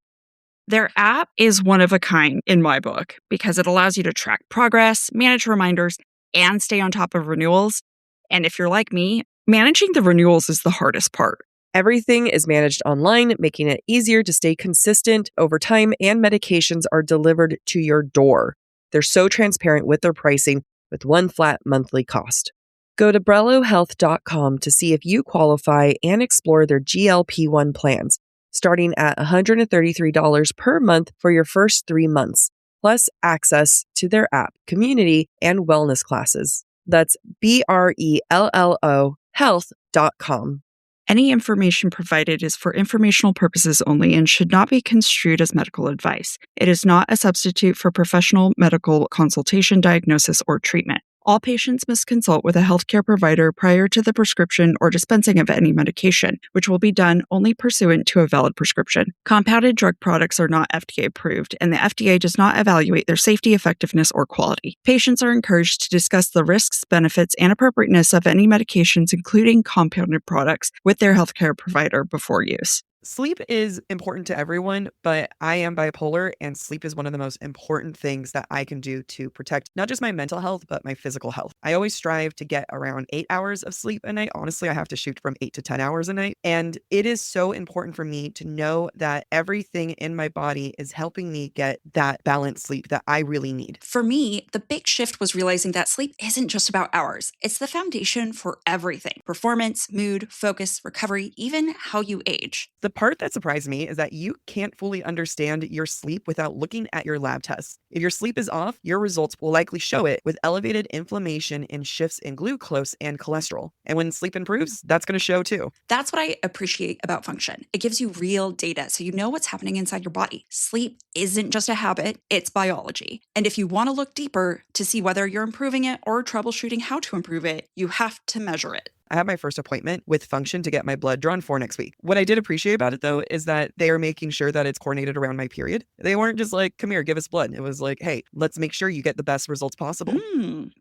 Their app is one of a kind in my book because it allows you to track progress, manage reminders, and stay on top of renewals. And if you're like me, managing the renewals is the hardest part. Everything is managed online, making it easier to stay consistent over time, and medications are delivered to your door. They're so transparent with their pricing with one flat monthly cost. Go to BrelloHealth.com to see if you qualify and explore their GLP-1 plans, starting at $133 per month for your first 3 months, plus access to their app, community, and wellness classes. That's BRELLO health.com. Any information provided is for informational purposes only and should not be construed as medical advice. It is not a substitute for professional medical consultation, diagnosis, or treatment. All patients must consult with a healthcare provider prior to the prescription or dispensing of any medication, which will be done only pursuant to a valid prescription. Compounded drug products are not FDA approved, and the FDA does not evaluate their safety, effectiveness, or quality. Patients are encouraged to discuss the risks, benefits, and appropriateness of any medications, including compounded products, with their healthcare provider before use. Sleep is important to everyone, but I am bipolar, and sleep is one of the most important things that I can do to protect not just my mental health, but my physical health. I always strive to get around 8 hours of sleep a night. Honestly, I have to shoot from 8 to 10 hours a night. And it is so important for me to know that everything in my body is helping me get that balanced sleep that I really need. For me, the big shift was realizing that sleep isn't just about hours. It's the foundation for everything: performance, mood, focus, recovery, even how you age. The part that surprised me is that you can't fully understand your sleep without looking at your lab tests. If your sleep is off, your results will likely show it with elevated inflammation and shifts in glucose and cholesterol. And when sleep improves, that's going to show too. That's what I appreciate about Function. It gives you real data so you know what's happening inside your body. Sleep isn't just a habit, it's biology. And if you want to look deeper to see whether you're improving it or troubleshooting how to improve it, you have to measure it. I have my first appointment with Function to get my blood drawn for next week. What I did appreciate about it, though, is that they are making sure that it's coordinated around my period. They weren't just like, come here, give us blood. It was like, hey, let's make sure you get the best results possible.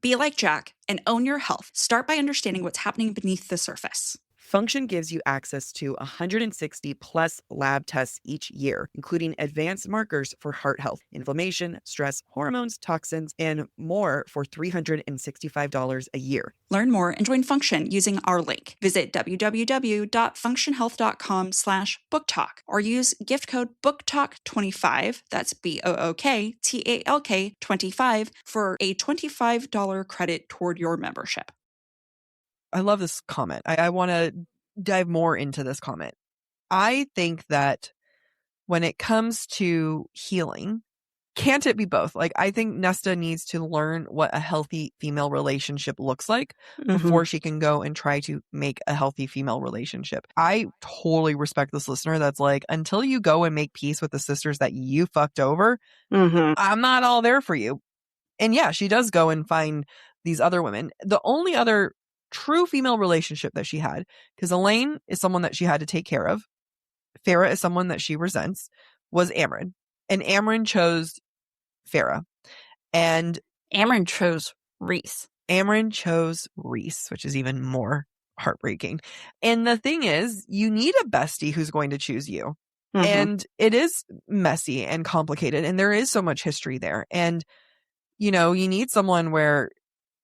Be like Jac and own your health. Start by understanding what's happening beneath the surface. Function gives you access to 160 plus lab tests each year, including advanced markers for heart health, inflammation, stress, hormones, toxins, and more for $365 a year. Learn more and join Function using our link. Visit www.functionhealth.com/BookTok or use gift code BookTok25, that's BOOKTALK 25, for a $25 credit toward your membership. I love this comment. I want to dive more into this comment. I think that when it comes to healing, can't it be both? Like, I think Nesta needs to learn what a healthy female relationship looks like before she can go and try to make a healthy female relationship. I totally respect this listener that's like, until you go and make peace with the sisters that you fucked over, I'm not all there for you. And yeah, she does go and find these other women. The only other true female relationship that she had, because Elaine is someone that she had to take care of, Farah is someone that she resents, was Amryn. And Amryn chose Farah. And Amryn chose Reese. Amryn chose Reese, which is even more heartbreaking. And the thing is, you need a bestie who's going to choose you. And it is messy and complicated, and there is so much history there. And, you know, you need someone where,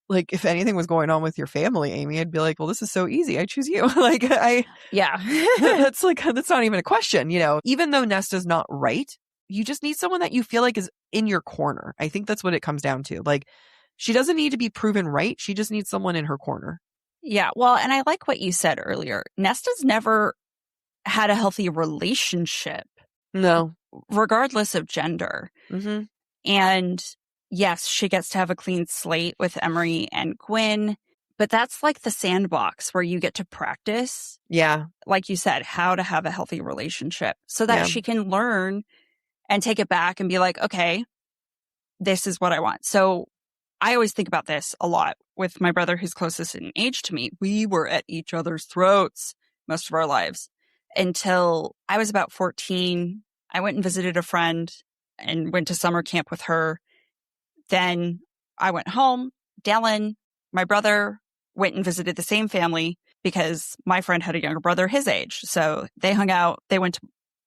like, if anything was going on with your family, Amy, I'd be like, well, this is so easy. I choose you. Yeah. That's not even a question, you know. Even though Nesta's not right, you just need someone that you feel like is in your corner. I think that's what it comes down to. Like, she doesn't need to be proven right. She just needs someone in her corner. Yeah. Well, and I like what you said earlier. Nesta's never had a healthy relationship. No. Regardless of gender. Mm-hmm. And yes, she gets to have a clean slate with Emery and Gwyn, but that's like the sandbox where you get to practice. Yeah. Like you said, how to have a healthy relationship so that she can learn and take it back and be like, okay, this is what I want. So I always think about this a lot with my brother who's closest in age to me. We were at each other's throats most of our lives until I was about 14. I went and visited a friend and went to summer camp with her. Then I went home. Dylan, my brother, went and visited the same family because my friend had a younger brother his age. So they hung out. They went to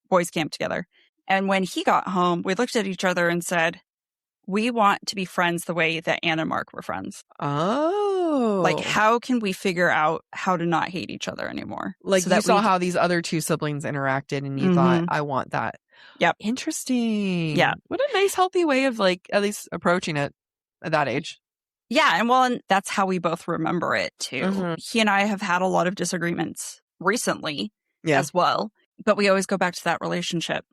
boys camp together. And when he got home, we looked at each other and said, we want to be friends the way that Anne and Mark were friends. Oh. Like, how can we figure out how to not hate each other anymore? Like, so you saw how these other two siblings interacted and you thought, I want that. Yep. Interesting. Yeah. What a nice, healthy way of, like, at least approaching it at that age. Yeah. And that's how we both remember it, too. Mm-hmm. He and I have had a lot of disagreements recently as well, but we always go back to that relationship.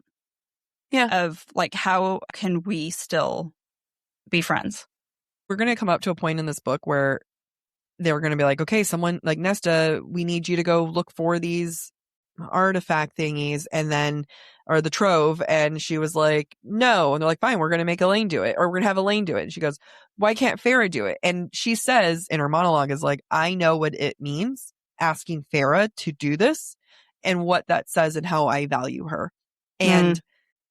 Yeah. Of, like, how can we still be friends? We're going to come up to a point in this book where they're going to be like, okay, someone like Nesta, we need you to go look for these artifact thingies or the trove. And she was like, no. And they're like, fine, we're going to make Elaine do it, or we're going to have Elaine do it. And she goes, why can't Farah do it? And she says in her monologue is like, I know what it means asking Farah to do this and what that says and how I value her. And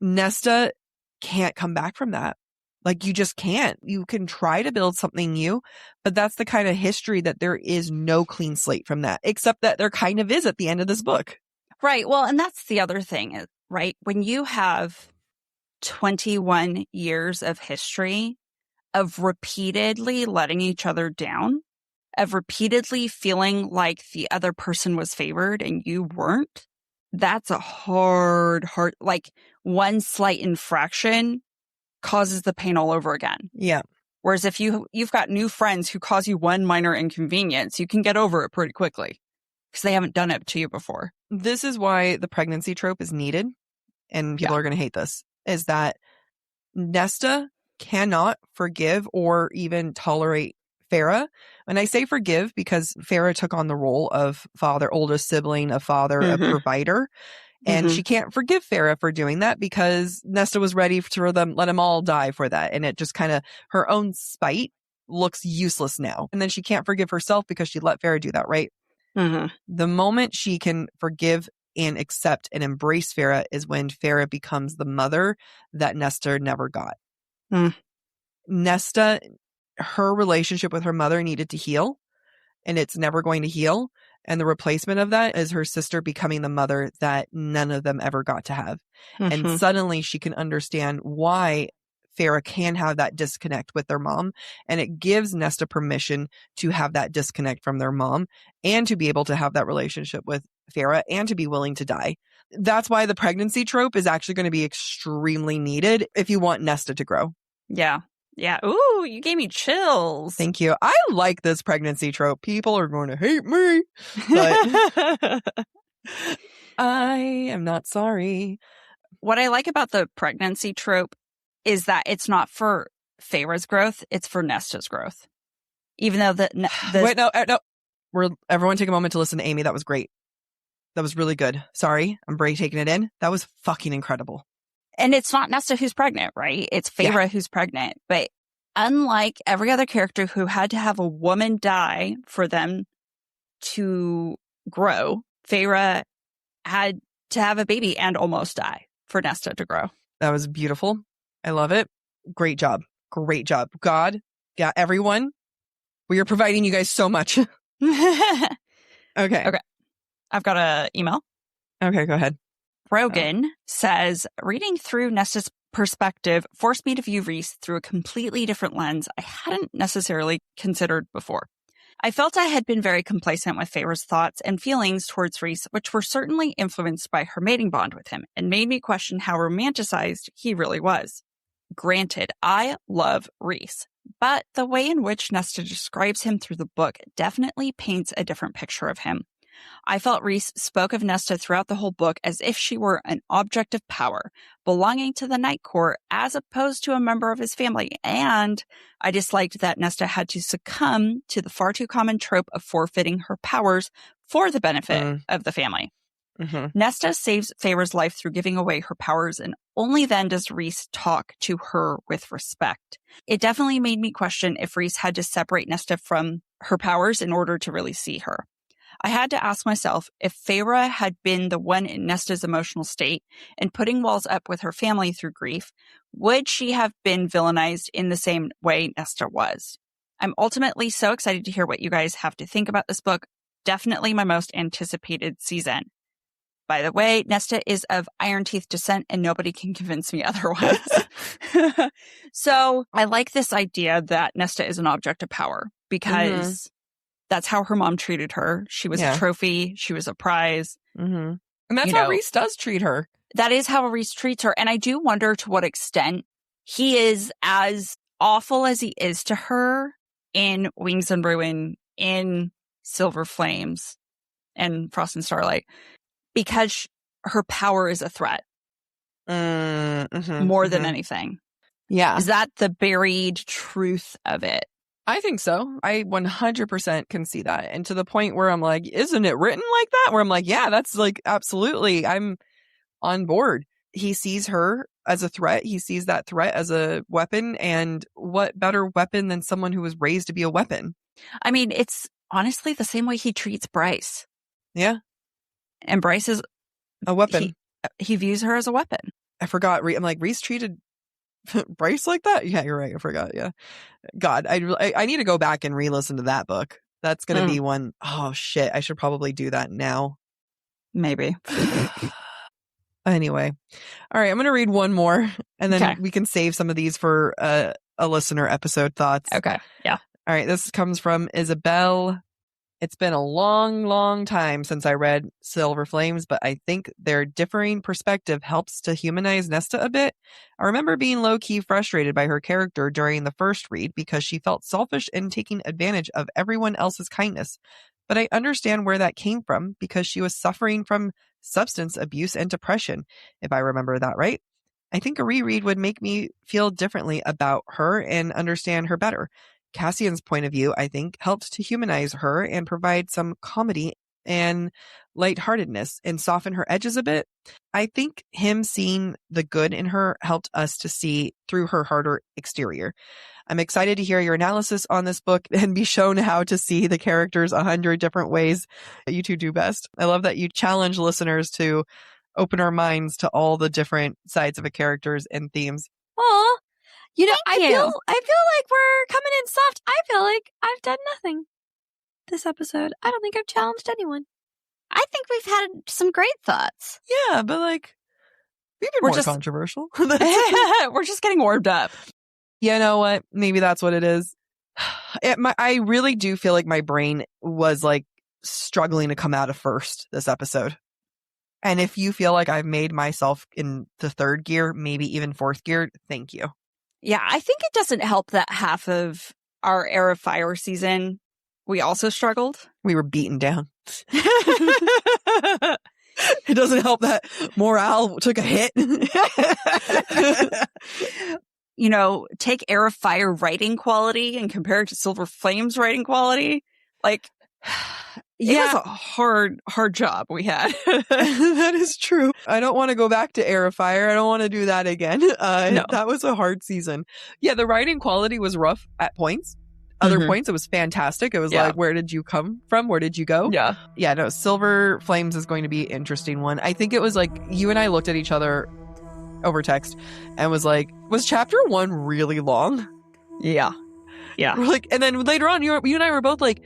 Nesta can't come back from that. Like, you just can't. You can try to build something new, but that's the kind of history that there is no clean slate from that, except that there kind of is at the end of this book. Right. Well, and that's the other thing, right? When you have 21 years of history of repeatedly letting each other down, of repeatedly feeling like the other person was favored and you weren't, that's a hard, like, one slight infraction causes the pain all over again. Yeah. Whereas if you've got new friends who cause you one minor inconvenience, you can get over it pretty quickly because they haven't done it to you before. This is why the pregnancy trope is needed, and people are going to hate this, is that Nesta cannot forgive or even tolerate Farah. And I say forgive because Farah took on the role of father, oldest sibling, a father, a provider. And she can't forgive Farah for doing that because Nesta was ready to let them all die for that. And it just kind of, her own spite looks useless now. And then she can't forgive herself because she let Farah do that, right? The moment she can forgive and accept and embrace Farah is when Farah becomes the mother that Nesta never got. Nesta, her relationship with her mother needed to heal, and it's never going to heal. And the replacement of that is her sister becoming the mother that none of them ever got to have. And suddenly she can understand why Farah can have that disconnect with their mom. And it gives Nesta permission to have that disconnect from their mom and to be able to have that relationship with Farah and to be willing to die. That's why the pregnancy trope is actually going to be extremely needed if you want Nesta to grow. Yeah. Yeah. Ooh, you gave me chills. Thank you. I like this pregnancy trope. People are going to hate me, but I am not sorry. What I like about the pregnancy trope is that it's not for Farah's growth, it's for Nesta's growth. Even though Wait, no. Everyone take a moment to listen to Amy. That was great. That was really good. Sorry, I'm taking it in. That was fucking incredible. And it's not Nesta who's pregnant, right? It's Farah who's pregnant. But unlike every other character who had to have a woman die for them to grow, Farah had to have a baby and almost die for Nesta to grow. That was beautiful. I love it. Great job. Great job. God, yeah, everyone, we are providing you guys so much. Okay. I've got an email. Okay, go ahead. Rogan says, reading through Nesta's perspective forced me to view Reese through a completely different lens I hadn't necessarily considered before. I felt I had been very complacent with Feyre's thoughts and feelings towards Rhys, which were certainly influenced by her mating bond with him and made me question how romanticized he really was. Granted, I love Rhys, but the way in which Nesta describes him through the book definitely paints a different picture of him. I felt Rhys spoke of Nesta throughout the whole book as if she were an object of power, belonging to the Night Court as opposed to a member of his family, and I disliked that Nesta had to succumb to the far too common trope of forfeiting her powers for the benefit of the family. Mm-hmm. Nesta saves Feyre's life through giving away her powers, and only then does Rhys talk to her with respect. It definitely made me question if Rhys had to separate Nesta from her powers in order to really see her. I had to ask myself if Feyre had been the one in Nesta's emotional state and putting walls up with her family through grief, would she have been villainized in the same way Nesta was? I'm ultimately so excited to hear what you guys have to think about this book. Definitely my most anticipated season. By the way, Nesta is of Iron Teeth descent and nobody can convince me otherwise. So I like this idea that Nesta is an object of power because that's how her mom treated her. She was a trophy. She was a prize. Mm-hmm. And that's how Rhys does treat her. That is how Rhys treats her. And I do wonder to what extent he is as awful as he is to her in Wings and Ruin, in Silver Flames, and Frost and Starlight, because her power is a threat more than anything. Yeah. Is that the buried truth of it? I think so. I 100% can see that. And to the point where I'm like, isn't it written like that? Where I'm like, yeah, that's like, absolutely. I'm on board. He sees her as a threat. He sees that threat as a weapon. And what better weapon than someone who was raised to be a weapon? I mean, it's honestly the same way he treats Bryce. Yeah. And Bryce is a weapon. He views her as a weapon. I forgot. I'm like, Rhys treated Bryce like that? Yeah, you're right. I forgot. Yeah. God, I need to go back and re-listen to that book. That's going to be one. Oh, shit. I should probably do that now. Maybe. Anyway. All right. I'm going to read one more and then we can save some of these for a listener episode thoughts. Okay. Yeah. All right. This comes from Isabel. It's been a long, long time since I read Silver Flames, but I think their differing perspective helps to humanize Nesta a bit. I remember being low-key frustrated by her character during the first read because she felt selfish and taking advantage of everyone else's kindness. But I understand where that came from because she was suffering from substance abuse and depression, if I remember that right. I think a reread would make me feel differently about her and understand her better. Cassian's point of view, I think, helped to humanize her and provide some comedy and lightheartedness and soften her edges a bit. I think him seeing the good in her helped us to see through her harder exterior. I'm excited to hear your analysis on this book and be shown how to see the characters 100 different ways that you two do best. I love that you challenge listeners to open our minds to all the different sides of a character's and themes. Aw. You know, I feel like we're coming in soft. I feel like I've done nothing this episode. I don't think I've challenged anyone. I think we've had some great thoughts. Yeah, but like, we've been more controversial. We're just getting warmed up. You know what? Maybe that's what it is. I really do feel like my brain was like struggling to come out of first this episode. And if you feel like I've made myself in the third gear, maybe even fourth gear, thank you. Yeah, I think it doesn't help that half of our Heir of Fire season, we also struggled. We were beaten down. It doesn't help that morale took a hit. You know, take Heir of Fire writing quality and compare it to Silver Flames writing quality. Like, it was a hard job we had. That is true. I don't want to go back to Heir of Fire. I don't want to do that again. No. That was a hard season. Yeah, the writing quality was rough at points. Other points, it was fantastic. It was like, where did you come from? Where did you go? Yeah. Yeah, no, Silver Flames is going to be an interesting one. I think it was like, you and I looked at each other over text and was like, was chapter 1 really long? Yeah. Yeah. We're like, and then later on, you and I were both like,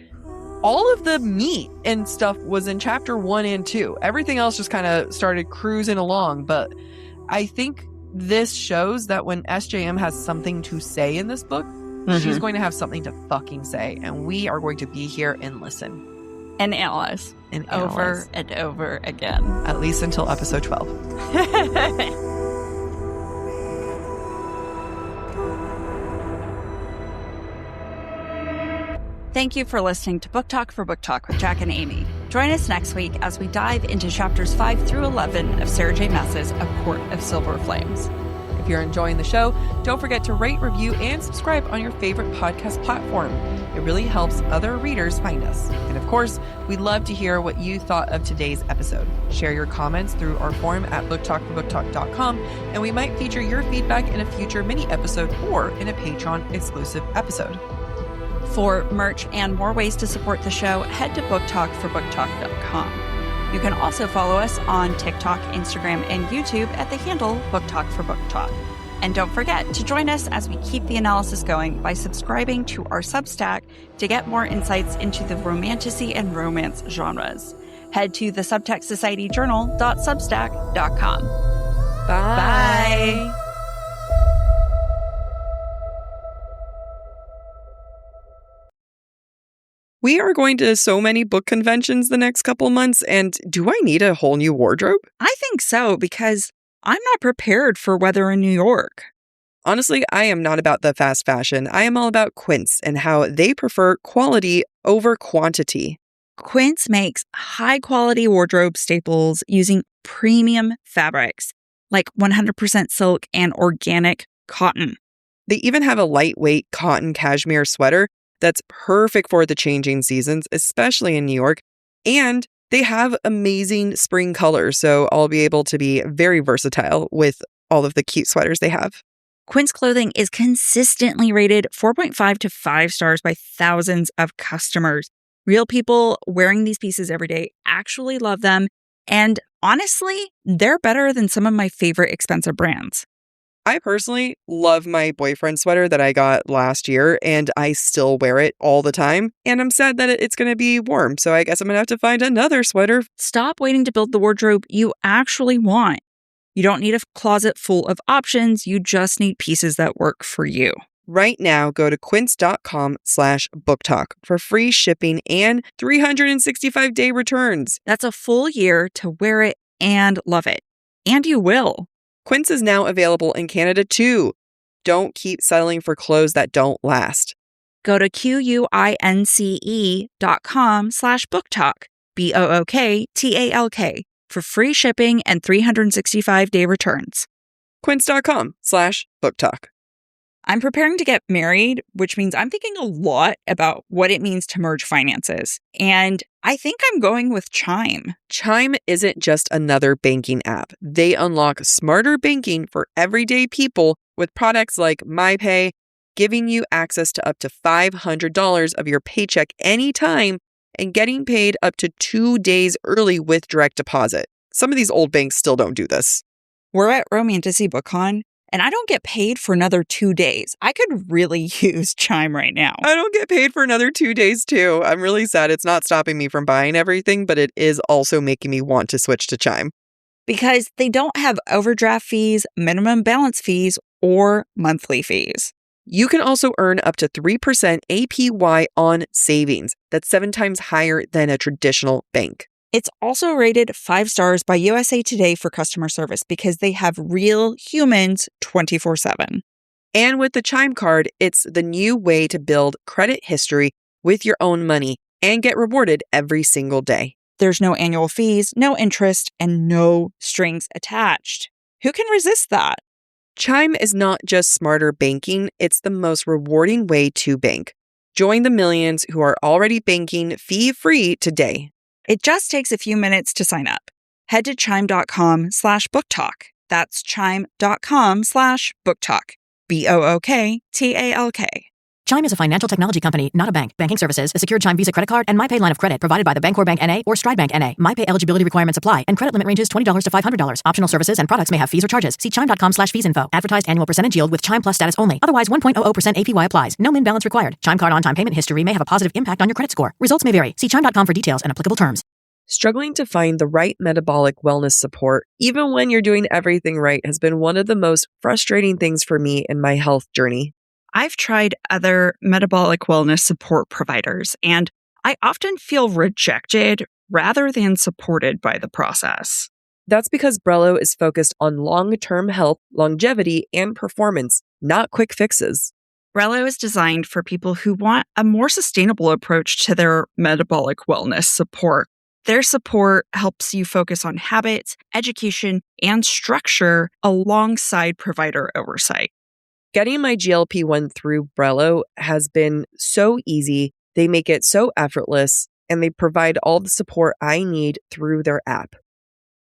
all of the meat and stuff was in chapter 1 and 2. Everything else just kind of started cruising along. But I think this shows that when SJM has something to say in this book, She's going to have something to fucking say, and we are going to be here and listen. And analyze. Over and over again. At least until episode 12. Thank you for listening to Book Talk for Book Talk with Jac and Amy. Join us next week as we dive into chapters 5 through 11 of Sarah J. Maas's A Court of Silver Flames. If you're enjoying the show, don't forget to rate, review, and subscribe on your favorite podcast platform. It really helps other readers find us. And of course, we'd love to hear what you thought of today's episode. Share your comments through our forum at booktalkforbooktalk.com, and we might feature your feedback in a future mini episode or in a Patreon exclusive episode. For merch and more ways to support the show, head to booktalkforbooktalk.com. You can also follow us on TikTok, Instagram, and YouTube at the handle Book Talk for Book Talk. And don't forget to join us as we keep the analysis going by subscribing to our Substack to get more insights into the romantasy and romance genres. Head to the subtextsocietyjournal.substack.com. Bye. We are going to so many book conventions the next couple months, and do I need a whole new wardrobe? I think so, because I'm not prepared for weather in New York. Honestly, I am not about the fast fashion. I am all about Quince and how they prefer quality over quantity. Quince makes high-quality wardrobe staples using premium fabrics, like 100% silk and organic cotton. They even have a lightweight cotton cashmere sweater that's perfect for the changing seasons, especially in New York. And they have amazing spring colors, so I'll be able to be very versatile with all of the cute sweaters they have. Quince clothing is consistently rated 4.5 to 5 stars by thousands of customers. Real people wearing these pieces every day actually love them. And honestly, they're better than some of my favorite expensive brands. I personally love my boyfriend sweater that I got last year, and I still wear it all the time. And I'm sad that it's going to be warm, so I guess I'm going to have to find another sweater. Stop waiting to build the wardrobe you actually want. You don't need a closet full of options. You just need pieces that work for you. Right now, go to quince.com/booktalk for free shipping and 365-day returns. That's a full year to wear it and love it. And you will. Quince is now available in Canada too. Don't keep settling for clothes that don't last. Go to quince.com/booktalk, BOOKTALK, for free shipping and 365-day returns. Quince.com/booktalk. I'm preparing to get married, which means I'm thinking a lot about what it means to merge finances. And I think I'm going with Chime. Chime isn't just another banking app. They unlock smarter banking for everyday people with products like MyPay, giving you access to up to $500 of your paycheck anytime and getting paid up to 2 days early with direct deposit. Some of these old banks still don't do this. We're at Romantasy BookCon, and I don't get paid for another 2 days. I could really use Chime right now. I don't get paid for another 2 days too. I'm really sad it's not stopping me from buying everything, but it is also making me want to switch to Chime. Because they don't have overdraft fees, minimum balance fees, or monthly fees. You can also earn up to 3% APY on savings. That's 7 times higher than a traditional bank. It's also rated 5 stars by USA Today for customer service because they have real humans 24/7. And with the Chime card, it's the new way to build credit history with your own money and get rewarded every single day. There's no annual fees, no interest, and no strings attached. Who can resist that? Chime is not just smarter banking, it's the most rewarding way to bank. Join the millions who are already banking fee-free today. It just takes a few minutes to sign up. Head to chime.com/booktalk. That's chime.com/booktalk. BOOKTALK. Chime is a financial technology company, not a bank. Banking services, a secured Chime Visa credit card, and MyPay line of credit provided by the Bancorp Bank N.A. or Stride Bank N.A. MyPay eligibility requirements apply, and credit limit ranges $20 to $500. Optional services and products may have fees or charges. See chime.com/fees info. Advertised annual percentage yield with Chime Plus status only. Otherwise, 1.00% APY applies. No min balance required. Chime card on-time payment history may have a positive impact on your credit score. Results may vary. See chime.com for details and applicable terms. Struggling to find the right metabolic wellness support, even when you're doing everything right, has been one of the most frustrating things for me in my health journey. I've tried other metabolic wellness support providers, and I often feel rejected rather than supported by the process. That's because Brello is focused on long-term health, longevity, and performance, not quick fixes. Brello is designed for people who want a more sustainable approach to their metabolic wellness support. Their support helps you focus on habits, education, and structure alongside provider oversight. Getting my GLP-1 through Brello has been so easy. They make it so effortless, and they provide all the support I need through their app.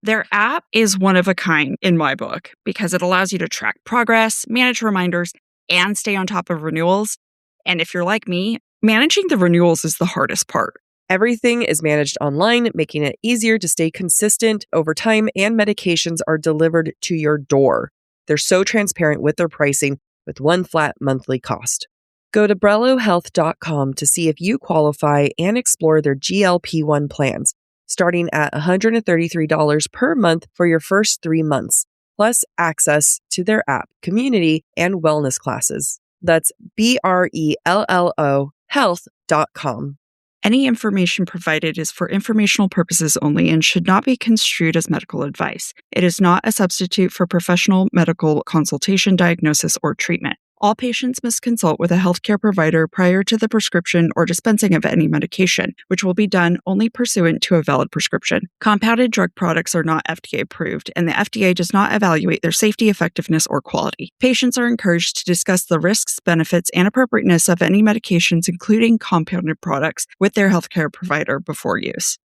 Their app is one of a kind in my book because it allows you to track progress, manage reminders, and stay on top of renewals. And if you're like me, managing the renewals is the hardest part. Everything is managed online, making it easier to stay consistent over time, and medications are delivered to your door. They're so transparent with their pricing with one flat monthly cost. Go to BrelloHealth.com to see if you qualify and explore their GLP-1 plans, starting at $133 per month for your first 3 months, plus access to their app, community, and wellness classes. That's BRELLO health.com. Any information provided is for informational purposes only and should not be construed as medical advice. It is not a substitute for professional medical consultation, diagnosis, or treatment. All patients must consult with a healthcare provider prior to the prescription or dispensing of any medication, which will be done only pursuant to a valid prescription. Compounded drug products are not FDA approved, and the FDA does not evaluate their safety, effectiveness, or quality. Patients are encouraged to discuss the risks, benefits, and appropriateness of any medications, including compounded products, with their healthcare provider before use.